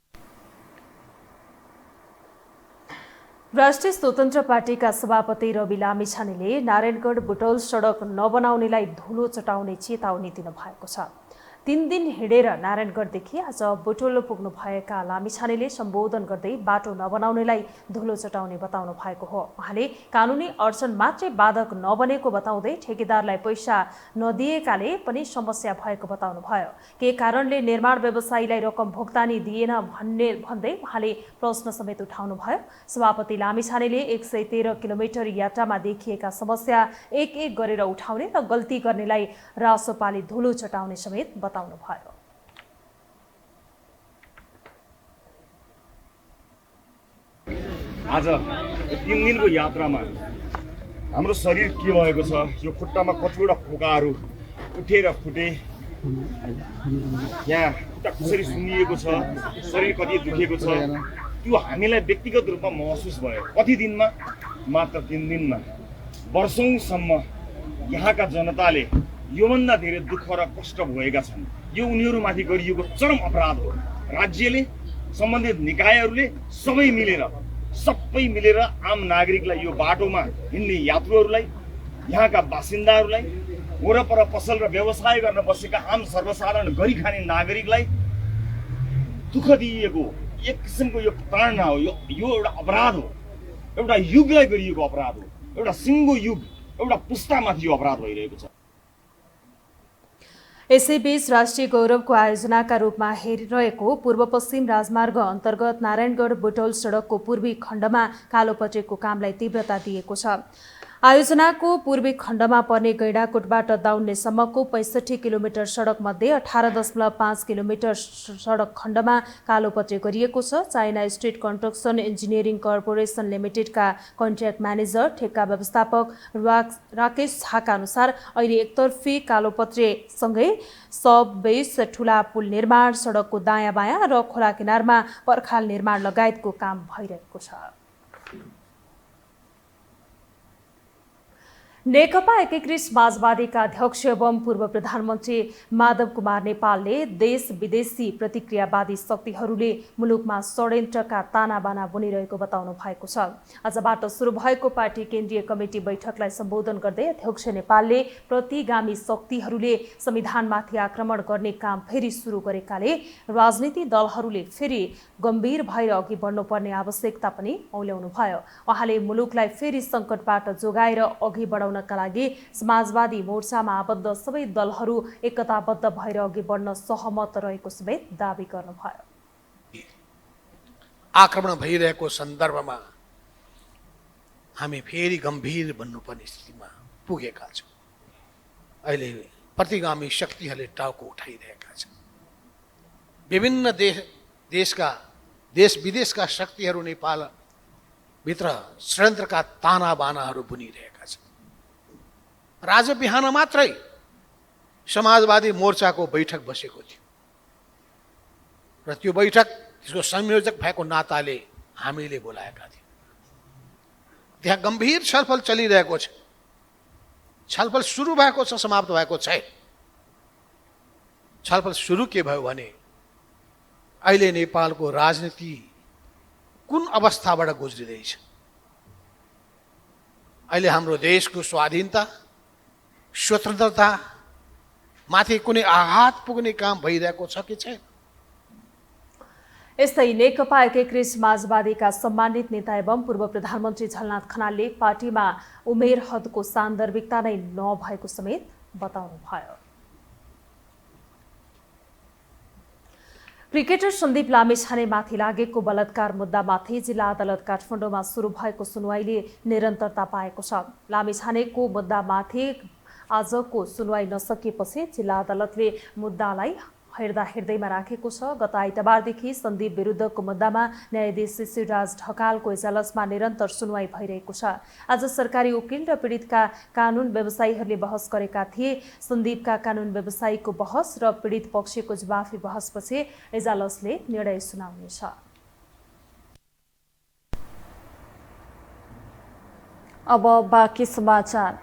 राष्ट्रिय स्वतन्त्र पार्टीका सभापति रवि लामिछानेले नारायणगढ बुटौल सडक नबनाउनेलाई धुलो चटाउने चेतावनी दिनुभएको छ। 3 दिन हिँडेर नारायणगढदेखि आज बुटोल पुग्नुभएका लामिछानेले सम्बोधन गर्दै बाटो नबनाउनेलाई धुलो चटाउने बताउनु भएको हो। उहाँले कानुनी अडचन मात्रै बाधक नबनेको बताउँदै ठेकेदारलाई पैसा नदिएकाले पनि समस्या भएको बताउनु भयो। के कारणले निर्माण व्यवसायीलाई रकम भुक्तानी दिएन भन्दै उहाँले प्रश्न समेत उठाउनु भयो। सभापति लामिछानेले 113 किलोमिटर यात्रामा देखिएका समस्या एक एक गरेर उठाउने र गल्ती गर्नेलाई रासोपाले धुलो चटाउने समेत बताउनु भयो। आज 3 दिनको यात्रामा हाम्रो शरीर के भएको छ, यो खुट्टामा कतिवटा फोकाहरू उठेर फुटे, यहाँ खुट्टा कसरी सुन्निएको छ, शरीर कति दुखेको छ, त्यो हामीलाई व्यक्तिगत रूपमा महसुस भयो। कति दिनमा? मात्र 3 दिनमा। वर्षौंसम्म यहाँका जनताले योभन्दा धेरै दुःख र कष्ट भोगेका छन्। यो उनीहरूमाथि गरिएको चरम अपराध हो। राज्यले, सम्बन्धित निकायहरूले सबै मिलेर आम नागरिकलाई, यो बाटोमा हिँड्ने यात्रुहरूलाई, यहाँका बासिन्दाहरूलाई, वरपर पसल र व्यवसाय गर्न बसेका आम सर्वसाधारण गरी खाने नागरिकलाई दुःख दिएको एक किसिमको यो ताडना हो। यो एउटा अपराध हो, एउटा युगलाई गरिएको अपराध हो, एउटा सिङ्गो युग, एउटा पुस्तामाथि यो अपराध भइरहेको छ। यसैबीच राष्ट्रिय गौरवको आयोजनाका रूपमा हेरिरहेको पूर्व पश्चिम राजमार्ग अन्तर्गत नारायणगढ बुटौल सडकको पूर्वी खण्डमा कालोपत्रेको कामलाई तीव्रता दिएको छ। आयोजनाको पूर्वी खण्डमा पर्ने गैंडाकोटबाट दाउन्नेसम्मको 65 किलोमिटर सडक मध्ये 18.5 किलोमिटर सडक खण्डमा कालोपत्रे गरिएको छ। China state construction engineering corporation लिमिटेडका कन्ट्र्याक्ट म्यानेजर ठेक्का व्यवस्थापक राकेश झाका अनुसार अहिले एकतर्फी कालोपत्रेसँगै सब बेस, ठूला पुल निर्माण, सडकको दायाँ बायाँ र खोला किनारमा पर्खाल निर्माण लगायतको काम भइरहेको छ। नेकपा एकीकृत समाजवादीका अध्यक्ष एवं पूर्व प्रधानमन्त्री माधव कुमार नेपालले देश विदेशी प्रतिक्रियावादी शक्तिहरूले मुलुकमा षड्यन्त्रका तानाबाना बुनिरहेको बताउनु भएको छ। आजबाट सुरु भएको पार्टी केन्द्रीय कमिटी बैठकलाई सम्बोधन गर्दै अध्यक्ष नेपालले प्रतिगामी शक्तिहरूले संविधानमाथि आक्रमण गर्ने काम फेरि सुरु गरेकाले राजनीतिक दलहरूले फेरि गम्भीर भएर अघि बढ्नुपर्ने आवश्यकता पनि औल्याउनु भयो। उहाँले मुलुकलाई फेरि सङ्कटबाट जोगाएर अघि बढाउनका लागि समाजवादी मोर्चामा आबद्ध सबै दलहरू एकताबद्ध भएर अघि बढ्न सहमत रहेको समेत दावी गर्नुभयो। आक्रमण भइरहेको सन्दर्भमा हामी फेरि गम्भीर बन्नुपर्ने स्थितिमा पुगेका छौँ। अहिले प्रतिगामी शक्तिहरूले टाउको उठाइरहेका छन्। विभिन्न देश विदेशका शक्तिहरू नेपालभित्र षड्यन्त्रका तानाबानाहरू बुनिरहेका छन्। आज बिहान मात्रै समाजवादी मोर्चाको बैठक बसेको थियो र त्यो बैठक, त्यसको संयोजक भएको नाताले हामीले बोलाएका थियौँ। त्यहाँ गम्भीर छलफल चलिरहेको छ। छलफल सुरु भएको छ, समाप्त भएको छैन। छलफल सुरु के भयो भने अहिले नेपालको राजनीति कुन अवस्थाबाट गुज्रिँदैछ। अहिले हाम्रो देशको स्वाधीनता, स्वतन्त्रता माथि कुनै आघात पुग्ने काम भइरहेको छ कि छैन। यस्तै नेकपा एकीकृत समाजवादीका सम्मानित नेता एवं पूर्व प्रधानमन्त्री झलनाथ खनालले पार्टीमा उमेर हदको सान्दर्भिकता नै नभएको समेत बताउनु भयो। क्रिकेटर सन्दीप लामिछानेमाथि लागेको बलात्कार मुद्दामाथि जिल्ला अदालत काठमाडौँमा सुरु भएको सुनवाईले निरन्तरता पाएको छ। लामिछानेको मुद्दामाथि आजको सुनवाई नसकिएपछि जिल्ला अदालतले मुद्दालाई हेर्दैमा राखेको छ। गत आइतबारदेखि सन्दीप विरुद्धको मुद्दामा न्यायाधीश शिशिरराज ढकालको इजलासमा निरन्तर सुनवाई भइरहेको छ। आज सरकारी वकिल र पीडितका कानुन व्यवसायीहरूले बहस गरेका थिए। सन्दीपका कानुन व्यवसायीको बहस र पीडित पक्षको जवाफी बहसपछि इजलासले निर्णय सुनाउनेछ। अब बाँकी समाचार।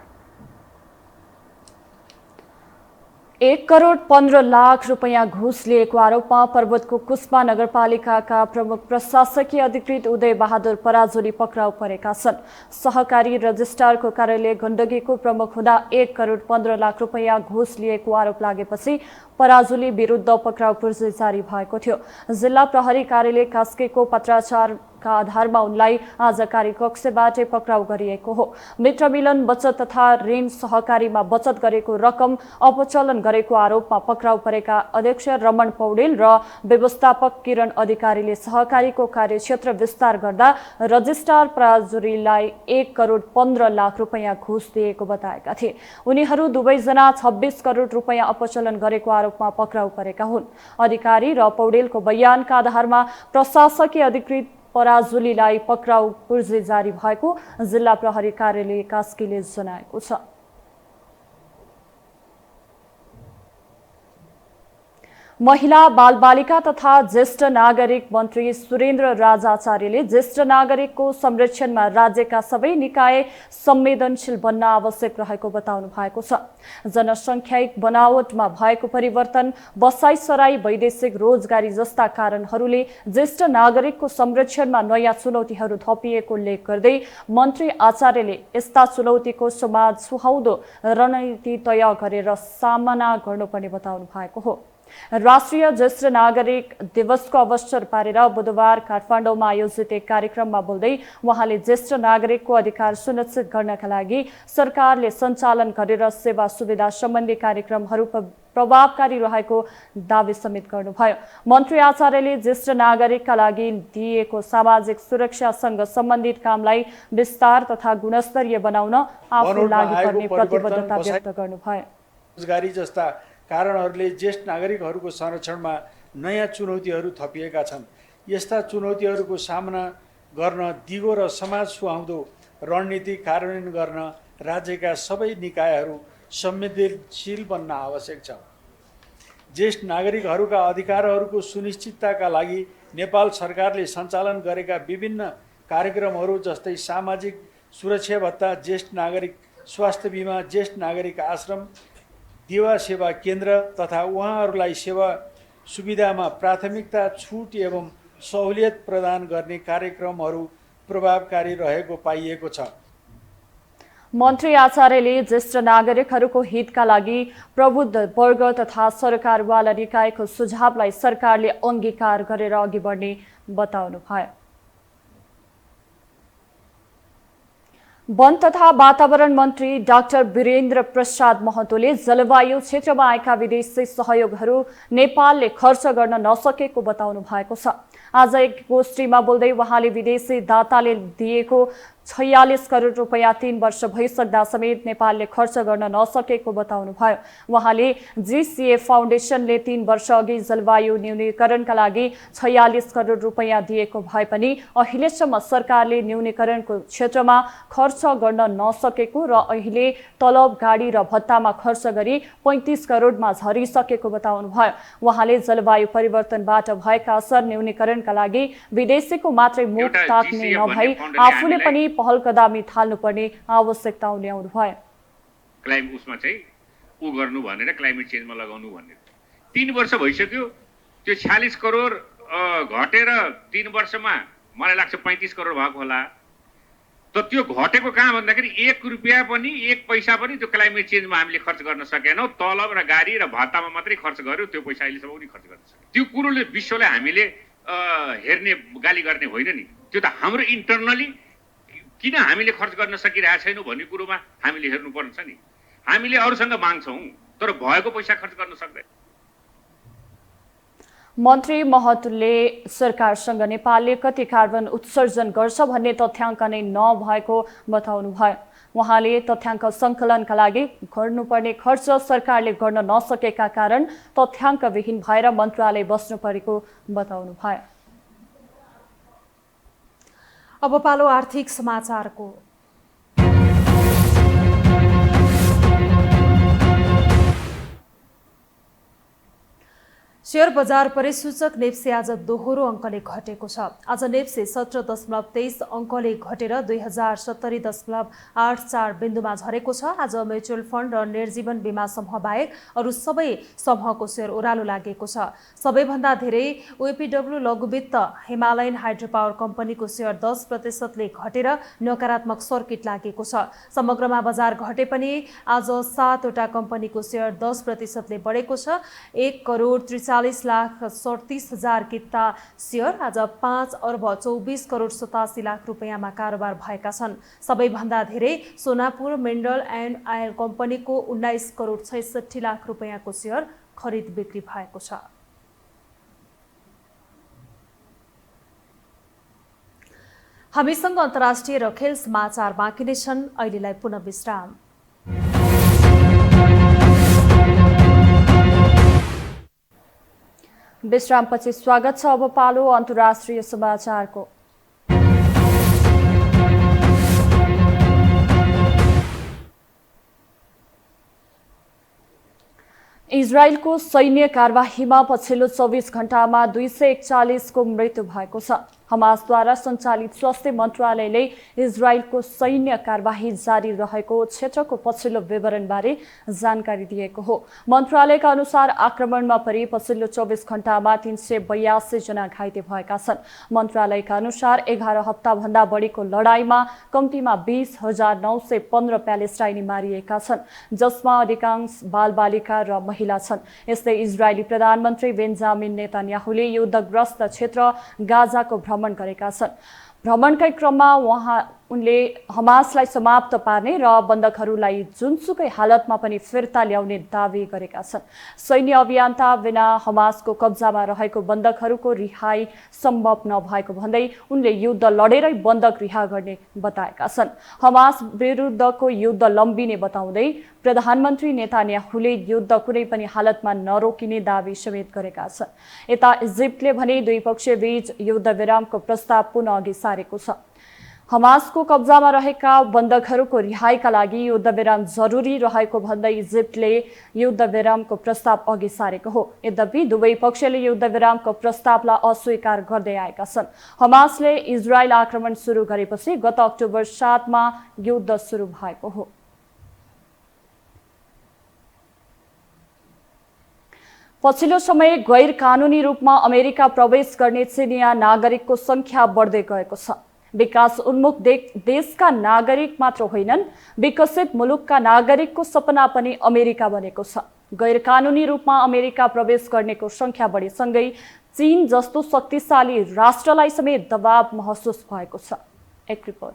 1,15,00,000 रुपैयाँ घुस लिएको आरोपमा पर्वतको कुस्मा नगरपालिकाका प्रमुख प्रशासकीय अधिकृत उदय बहादुर पराजुली पक्राउ परेका छन्। सहकारी रजिस्ट्रारको कार्यालय गण्डकीको प्रमुख हुँदा 1,15,00,000 रुपैयाँ घुस लिएको आरोप लागेपछि पराजुली विरुद्ध पक्राउ पूर्जी जारी भएको थियो। जिल्ला प्रहरी कार्यालय कास्कीको पत्राचारका आधारमा उनलाई आज कार्यकक्षबाटै पक्राउ गरिएको हो। मित्र मिलन बचत तथा ऋण सहकारीमा बचत गरेको रकम अपचलन गरेको आरोपमा पक्राउ परेका अध्यक्ष रमण पौडेल र व्यवस्थापक किरण अधिकारीले सहकारीको कार्यक्षेत्र विस्तार गर्दा रजिस्ट्रार पराजुलीलाई 1,15,00,000 रुपैयाँ घुस दिएको बताएका थिए। उनीहरू दुवैजना 26 करोड रुपैयाँ अपचलन गरेको आरोपमा पक्राउ परेका हुन्। अधिकारी र पौडेलको बयानका आधारमा प्रशासकीय अधिकृत पराजुलीलाई पक्राउ पूर्जी जारी भएको जिल्ला प्रहरी कार्यालय कास्कीले जनाएको छ। महिला बालबालिका तथा ज्येष्ठ नागरिक मन्त्री सुरेन्द्र राज आचार्यले ज्येष्ठ नागरिकको संरक्षणमा राज्यका सबै निकाय संवेदनशील बन्न आवश्यक रहेको बताउनु भएको छ। जनसङ्ख्यायिक बनावटमा भएको परिवर्तन, बसाइसराई, वैदेशिक रोजगारी जस्ता कारणहरूले ज्येष्ठ नागरिकको संरक्षणमा नयाँ चुनौतीहरू थपिएको उल्लेख गर्दै मन्त्री आचार्यले यस्ता चुनौतीको समाज सुहाउँदो रणनीति तय गरेर सामना गर्नुपर्ने बताउनु भएको हो। राष्ट्रिय ज्येष्ठ नागरिक दिवसको अवसर पारेर बुधबार काठमाडौँमा आयोजित एक कार्यक्रममा बोल्दै उहाँले ज्येष्ठ नागरिकको अधिकार सुनिश्चित गर्नका लागि सरकारले सञ्चालन गरेर सेवा सुविधा सम्बन्धी कार्यक्रमहरू प्रभावकारी रहेको दावी समेत गर्नुभयो। मन्त्री आचार्यले ज्येष्ठ नागरिकका लागि दिएको सामाजिक सुरक्षासँग सम्बन्धित कामलाई विस्तार तथा गुणस्तरीय बनाउन आफू लागि पर्ने प्रतिबद्धता व्यक्त गर्नुभयो। रोजगारी जस्ता कारणहरूले ज्येष्ठ नागरिकहरूको संरक्षणमा नयाँ चुनौतीहरू थपिएका छन्। यस्ता चुनौतीहरूको सामना गर्न दिगो र समाज सुहाउँदो रणनीति कार्यान्वयन गर्न राज्यका सबै निकायहरू संवेदनशील बन्न आवश्यक छ। ज्येष्ठ नागरिकहरूका अधिकारहरूको सुनिश्चितताका लागि नेपाल सरकारले सञ्चालन गरेका विभिन्न कार्यक्रमहरू जस्तै सामाजिक सुरक्षा भत्ता, ज्येष्ठ नागरिक स्वास्थ्य बिमा, ज्येष्ठ नागरिक आश्रम, दिवा सेवा केन्द्र तथा उहाँहरूलाई सेवा सुविधामा प्राथमिकता, छुट एवं सहुलियत प्रदान गर्ने कार्यक्रमहरू प्रभावकारी रहेको पाइएको छ। मन्त्री आचार्यले ज्येष्ठ नागरिकहरूको हितका लागि प्रबुद्ध वर्ग तथा सरकारवाला निकायको सुझावलाई सरकारले अंगीकार गरेर अघि बढ्ने बताउनुभयो। वन तथा वातावरण मन्त्री डाक्टर वीरेन्द्र प्रसाद महतोले जलवायु क्षेत्रमा आएका विदेशी सहयोगहरू नेपालले खर्च गर्न नसकेको बताउनु भएको छ। आज एक गोष्ठीमा बोल्दै उहाँले विदेशी दाताले दिएको 46 करोड रुपैयाँ 3 वर्ष भइसक्दा समेत नेपालले खर्च गर्न नसकेको बताउनुभयो। उहाँले जीसीए फाउन्डेसनले 3 वर्ष अघि जलवायु न्यूनीकरणका लागि 46 करोड रुपैयाँ दिएको भए पनि अहिलेसम्म सरकारले न्यूनीकरणको क्षेत्रमा खर्च गर्न नसकेको र अहिले तलब, गाडी र भत्तामा खर्च गरी 35 करोडमा झरिसकेको बताउनुभयो। उहाँले जलवायु परिवर्तनबाट भएका असर न्यूनीकरणका लागि विदेशीको मात्रै मुख ताक्ने नभई आफूले पनि पहल कदमी थाल्नुपर्ने आवश्यकता ल्याउनु भयो। क्लाइमेट उसमा चाहिँ उ गर्नु भनेर क्लाइमेट चेन्जमा लगाउनु भनेर 3 वर्ष भइसक्यो। त्यो 46 करोड घटेर 3 वर्षमा मलाई लाग्छ 35 करोड भएको होला। त त्यो घटेको कहाँ भन्दाखेरि 1 रुपैयाँ पनि 1 पैसा पनि त्यो क्लाइमेट चेन्जमा हामीले खर्च गर्न सकेनौँ। तलब र गाडी र भत्तामा मात्रै खर्च गर्यो। त्यो पैसा अहिलेसम्म पनि खर्च गर्न सकेन। त्यो कुरोले विश्वलाई हामीले हेर्ने गाली गर्ने होइन नि। त्यो त हाम्रो इन्टरनली किन हामीले खर्च गर्न सकिरहेको छैनौँ भन्ने कुरोमा हामीले हेर्नुपर्छ नि। हामीले अरूसँग माग्छौँ तर भएको पैसा खर्च गर्न सक्दैन। मन्त्री महतोले सरकारसँग नेपालले कति कार्बन उत्सर्जन गर्छ भन्ने तथ्याङ्क नै नभएको बताउनुभयो। उहाँले तथ्याङ्क सङ्कलनका लागि गर्नुपर्ने खर्च सरकारले गर्न नसकेका कारण तथ्याङ्कविहीन भएर मन्त्रालय बस्नु परेको बताउनुभयो। अब पालो आर्थिक समाचारको। शेयर बजार परिसूचक नेप्से आज दोहोरो अङ्कले घटेको छ। आज नेप्से 17.23 अङ्कले घटेर 2070.84 बिन्दुमा झरेको छ। आज म्युचुअल फन्ड र निर्जीवन बीमा समूह बाहेक अरू सबै समूहको शेयर ओह्रालो लागेको छ। सबैभन्दा धेरै ओपिडब्ल्यू लघुवित्त हिमालयन हाइड्रो पावर कम्पनीको शेयर 10% ले घटेर नकारात्मक सर्किट लागेको छ। समग्रमा बजार घटे पनि आज 7वटा कम्पनीको शेयर 10% ले बढेको छ। 1,43,37,000 किता शेयर आज 5,24,87,00,000 रुपैयाँमा कारोबार भएका छन्। सबैभन्दा धेरै सोनापुर मिनरल एन्ड आयल कम्पनीको 19,66,00,000 रुपैयाँको शेयर खरिद बिक्री भएको छ। हामीसँग अन्तर्राष्ट्रिय र खेल समाचार बाँकी नै छन्। अहिलेलाई पुनः विश्राम। विश्रामपछि स्वागत छ। अब पालो अन्तर्राष्ट्रिय समाचारको। इजरायलको सैन्य कारबाहीमा पछिल्लो 24 घण्टामा 241 को मृत्यु भएको छ। हमासद्वारा सञ्चालित स्वास्थ्य मन्त्रालयले इजरायलको सैन्य कारबाही जारी रहेको क्षेत्रको पछिल्लो विवरणबारे जानकारी दिएको हो। मन्त्रालयका अनुसार आक्रमणमा परि पछिल्लो 24 घण्टामा 382 जना घाइते भएका छन्। मन्त्रालयका अनुसार 11 हप्ताभन्दा बढीको लडाईँमा कम्तीमा 20,915 प्यालेस्टाइनी मारिएका छन्, जसमा अधिकांश बालबालिका र महिला छन्। यस्तै इजरायली प्रधानमन्त्री बेन्जामिन नेतान्याहुले युद्धग्रस्त क्षेत्र गाजाको भ्रमण गरेका छन्। भ्रमणकै क्रममा उनले हमासलाई समाप्त पार्ने र बन्दकहरूलाई जुनसुकै हालतमा पनि फिर्ता ल्याउने दावी गरेका छन्। सैन्य अभियान्ता बिना हमासको कब्जामा रहेको बन्दकहरूको रिहाई सम्भव नभएको भन्दै उनले युद्ध लडेरै बन्दक रिहा गर्ने बताएका छन्। हमास विरुद्धको युद्ध लम्बिने बताउँदै प्रधानमन्त्री नेतान्याहुले युद्ध कुनै पनि हालतमा नरोकिने दावी समेत गरेका छन्। यता इजिप्टले भने दुई पक्षीय बीच युद्ध विरामको प्रस्ताव पुनः अघि सारेको छ। हमासको कब्जामा रहेका बन्दकहरूको रिहाईका लागि युद्धविराम जरुरी रहेको भन्दै इजिप्टले युद्धविरामको प्रस्ताव अघि सारेको हो। यद्यपि दुवै पक्षले युद्धविरामको प्रस्तावलाई अस्वीकार गर्दै आएका छन्। हमासले इजरायल आक्रमण सुरु गरेपछि गत अक्टोबर 7 मा युद्ध सुरु भएको हो। पछिल्लो समय गैर कानुनी रूपमा अमेरिका प्रवेश गर्ने चिनिया नागरिकको संख्या बढ्दै गएको छ। विकास उन्मुख देशका नागरिक मात्र होइनन्, विकसित मुलुकका नागरिकको सपना पनि अमेरिका बनेको छ। गैर कानुनी रूपमा अमेरिका प्रवेश गर्नेको संख्या बढेसँगै चीन जस्तो शक्तिशाली राष्ट्रलाई समेत दबाव महसुस भएको छ। एक रिपोर्ट।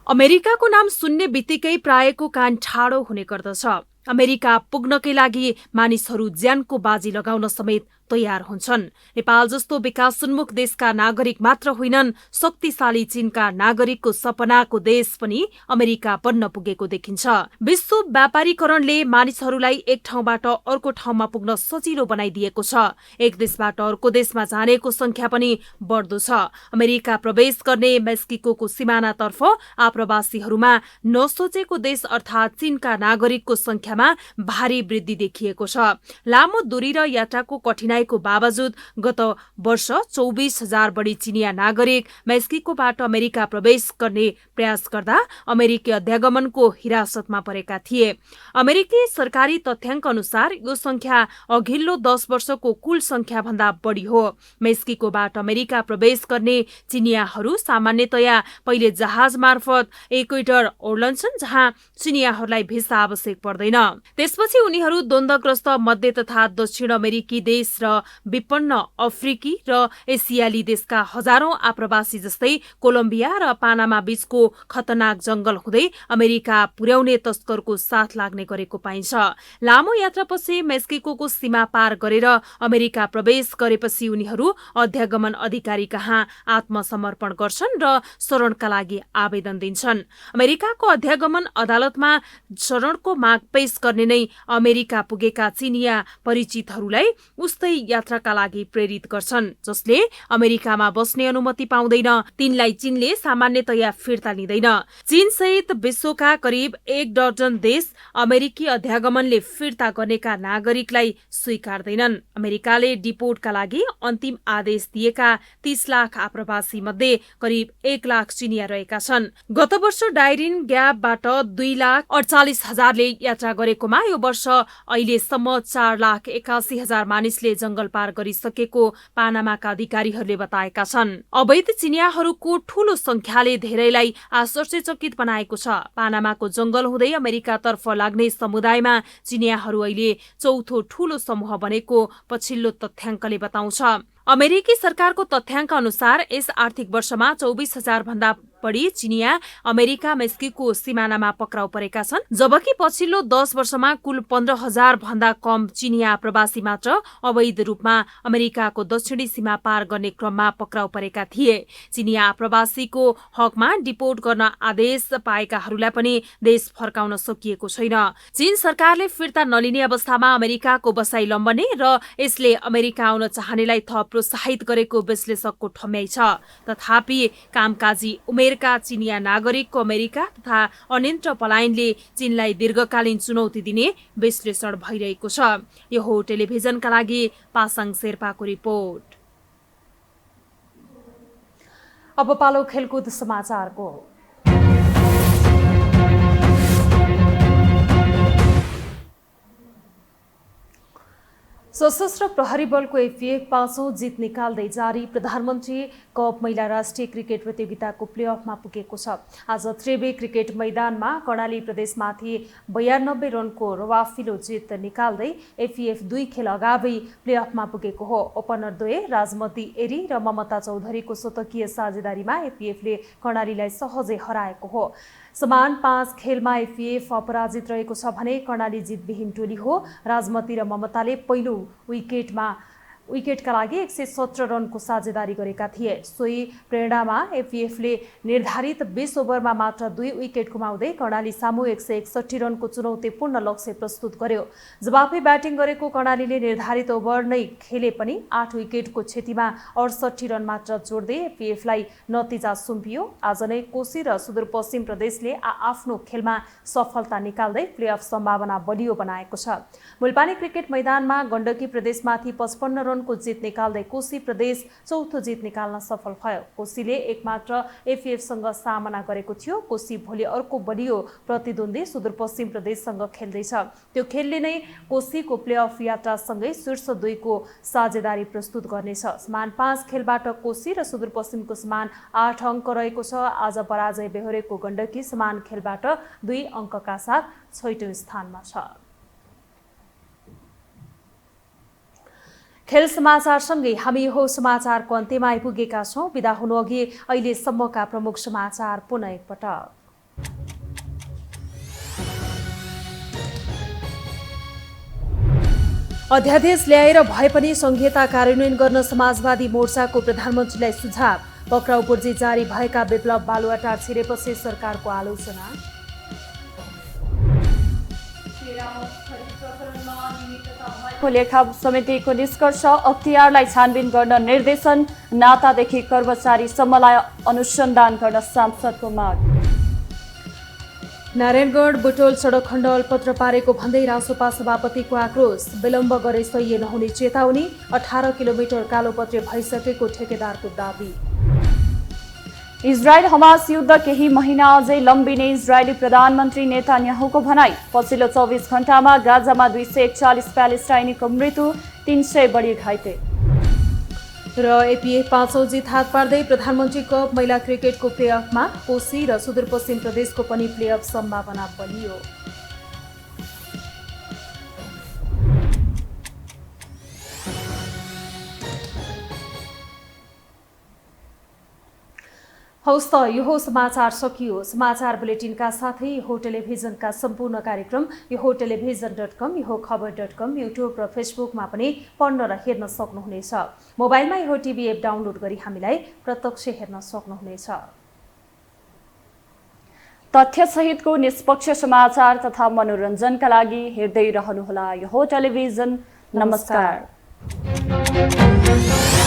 अमेरिकाको नाम सुन्ने बित्तिकै प्रायको कान ठाडो हुने गर्दछ। अमेरिका पुग्नकै लागि मानिसहरू ज्यानको बाजी लगाउन समेत तयार हुन्छन्। नेपाल जस्तो विकासोन्मुख देशका नागरिक मात्र होइनन्, शक्तिशाली चीनका नागरिकको सपनाको देश पनि अमेरिका बन्न पुगेको देखिन्छ। विश्व व्यापारीकरणले मानिसहरूलाई एक ठाउँबाट अर्को ठाउँमा पुग्न सजिलो बनाइदिएको छ। एक देशबाट अर्को देशमा जानेको संख्या पनि बढ्दो छ। अमेरिका प्रवेश गर्ने मेक्सिकोको सिमानातर्फ आप्रवासीहरूमा नसोचेको देश अर्थात् चीनका नागरिकको संख्यामा भारी वृद्धि देखिएको छ। लामो दूरी र यात्राको कठिनाई को बावजुद गत वर्ष 24,000 बढी चिनिया नागरिक मेक्सिकोबाट अमेरिका प्रवेश गर्ने प्रयास गर्दा अमेरिकी अध्यागमनको हिरासतमा परेका थिए। अमेरिकी सरकारी तथ्याङ्क अनुसार यो संख्या अघिल्लो 10 वर्षको कुल संख्या भन्दा बढी हो। मेक्सिकोबाट अमेरिका प्रवेश गर्ने चिनियाहरू सामान्यतया पहिले जहाज मार्फत इक्वेडर ओर्लन्छन्, जहाँ चिनियाहरूलाई भिसा आवश्यक पर्दैन। त्यसपछि उनीहरू द्वन्द्वग्रस्त मध्य तथा दक्षिण अमेरिकी देश र विपन्न अफ्रिकी र एसियाली देशका हजारौं आप्रवासी जस्तै कोलम्बिया र पानामा बीचको खतरनाक जंगल हुँदै अमेरिका पुर्याउने तस्करको साथ लाग्ने गरेको पाइन्छ। लामो यात्रापछि मेक्सिकोको सीमा पार गरेर अमेरिका प्रवेश गरेपछि उनीहरू अध्यागमन अधिकारी कहाँ आत्मसमर्पण गर्छन् र शरणका लागि आवेदन दिन्छन्। अमेरिकाको अध्यागमन अदालतमा शरणको माग पेश गर्ने नै अमेरिका पुगेका चिनिया परिचितहरूलाई उस्तै यात्राका लागि प्रेरित गर्छन्, जसले अमेरिकामा बस्ने अनुमति पाउँदैन। तिनलाई चीनले सामान्यतया फिर्ता लिँदैन। चीन सहित विश्वका करिब 1 दर्जन देश अमेरिकी अध्यागमनले फिर्ता गर्नेका नागरिकलाई स्वीकार्दैनन्। अमेरिकाले डिपोर्टका लागि अन्तिम आदेश दिएका 30 लाख आप्रवासी मध्ये करिब 1 लाख चिनिया रहेका छन्। गत वर्ष डाइरिन ग्यापबाट 2,48,000ले यात्रा गरेकोमा यो वर्ष अहिलेसम्म 4,81,000 मानिसले जंगल पार गरिसकेको पानामाका अधिकारीहरूले बताएका छन्। अवैध चिनियाहरूको ठूलो संख्याले धेरैलाई आश्चर्यचकित बनाएको छ। पानामाको जंगल हुँदै अमेरिकातर्फ लाग्ने समुदायमा चिनियाहरू अहिले चौथो ठूलो समूह बनेको पछिल्लो तथ्याङ्कले बताउँछ। अमेरिकी सरकारको तथ्याङ्क अनुसार यस आर्थिक वर्षमा 24,000 भन्दा बढी चिनिया अमेरिका मेक्सिको सिमानामा पक्राउ परेका छन्, जबकि पछिल्लो 10 वर्षमा कुल 15,000 भन्दा कम चिनिया प्रवासी मात्र अवैध रूपमा अमेरिकाको दक्षिणी सीमा पार गर्ने क्रममा पक्राउ परेका थिए। चिनिया प्रवासीको हकमा डिपोर्ट गर्न आदेश पाएकाहरूलाई पनि देश फर्काउन सकिएको छैन। चीन सरकारले फिर्ता नलिने अवस्थामा अमेरिकाको बसाई लम्बने र यसले अमेरिका आउन चाहनेलाई थप प्रोत्साहित गरेको विश्लेषकको ठम्याइ छ। तथापि कामकाजी उमेरका चिनिया नागरिकको अमेरिका तथा अन्यत्र पलायनले चीनलाई दीर्घकालीन चुनौती दिने विश्लेषण भइरहेको छ। यो हो टेलिभिजनका लागि पासाङ शेर्पाको रिपोर्ट। अब पालो खेलकुद समाचारको। सशस्त्र प्रहरी बलको एफएएफ 5औं जित निकाल्दै जारी। प्रधानमन्त्री कप महिला राष्ट्रिय क्रिकेट प्रतियोगिताको प्लेअफमा पुगेको छ। आज त्रिवे क्रिकेट मैदानमा कर्णाली प्रदेशमाथि 92 रनको रवाफिलो जित निकाल्दै एफएएफ 2 खेल अगावै प्लेअफमा पुगेको हो। ओपनर द्वय राजमती एरी र ममता चौधरीको शतकीय साझेदारीमा एफएएफले कर्णालीलाई सहजै हराएको हो। समान 5 खेलमा एफएएफ अपराजित रहेको छ भने कर्णाली जितविहीन टोली हो। राजमती र ममताले पहिलो विकेटका लागि 117 रनको साझेदारी गरेका थिए। सोही प्रेरणामा एफएएफले निर्धारित 20 ओभरमा मात्र 2 विकेट गुमाउँदै कर्णाली सामु 161 रनको चुनौतीपूर्ण लक्ष्य प्रस्तुत गर्यो। जवाफी ब्याटिङ गरेको कर्णालीले निर्धारित ओभर नै खेले पनि 8 विकेटको क्षतिमा 68 रन मात्र जोड्दै एफएएफलाई नतिजा सुम्पियो। आज नै कोशी र सुदूरपश्चिम प्रदेशले आफ्नो खेलमा सफलता निकाल्दै प्लेअफ सम्भावना बलियो बनाएको छ। मुलपानी क्रिकेट मैदानमा गण्डकी प्रदेशमाथि 55 रनको जित निकाल्दै कोशी प्रदेश चौथो जित निकाल्न सफल भयो। कोशीले एकमात्र एफएएफसँग सामना गरेको थियो। कोशी भोलि अर्को बलियो प्रतिद्वन्दी सुदूरपश्चिम प्रदेशसँग खेल्दैछ। त्यो खेलले नै कोशीको प्लेअफ यात्रासँगै शीर्ष 2 को साझेदारी प्रस्तुत गर्नेछ। समान 5 खेलबाट कोशी र सुदूरपश्चिमको समान 8 अङ्क रहेको छ। आज पराजय बेहोरेको गण्डकी समान खेलबाट 2 अङ्कका साथ 6औं स्थानमा छ। खेल समाचारसँगै हामी यो समाचारको अन्त्यमा आइपुगेका छौँ। बिदा हुनु अघि अहिलेसम्मका प्रमुख समाचार पुनः एकपटक। अध्यादेश ल्याएर भए पनि संहिता कार्यान्वयन गर्न समाजवादी मोर्चाको प्रधानमन्त्रीलाई सुझाव। पक्राउ पूर्जी जारी भएका विप्लव बालुवाटार छिरेपछि सरकारको आलोचना। लेखा समितिको निष्कर्ष अख्तियारलाई छानबिन गर्न निर्देशन। नातादेखि कर्मचारीसम्मलाई अनुसन्धान गर्न सांसदको माग। नारायणगढ बुटोल सडक खण्ड अल्पत्र पारेको भन्दै रासोपा सभापतिको आक्रोश। विलम्ब गरे सही नहुने चेतावनी। 18 किलोमिटर कालोपत्रे भइसकेको ठेकेदारको दाबी। इजरायल हमास युद्ध केही महिना अझै लम्बिने इजरायली प्रधानमन्त्री नेतान्याहुको भनाई। पछिल्लो 24 घण्टामा गाजामा 241 प्यालेस्टाइनीको मृत्यु, 300 बढी घाइते। र एफएएफ 5औं जित हात पार्दै प्रधानमन्त्री कप महिला क्रिकेटको प्लेअफमा कोशी र सुदूरपश्चिम प्रदेशको पनि प्लेअफ सम्भावना बलियो। हौस् त यो समाचार सकियो। समाचार बुलेटिनका साथै यो टेलिभिजनका सम्पूर्ण कार्यक्रम यो टेलिभिजन.com, यो खबर.com, युट्युब र फेसबुकमा पनि पढ्न र हेर्न सक्नुहुनेछ। मोबाइलमा यो टिभी एप डाउनलोड गरी हामीलाई प्रत्यक्ष हेर्न सक्नुहुनेछ। तथ्यसहितको निष्पक्ष समाचार तथा मनोरञ्जनका लागि हेर्दै रहनुहोला यो टेलिभिजन। नमस्कार। थियो।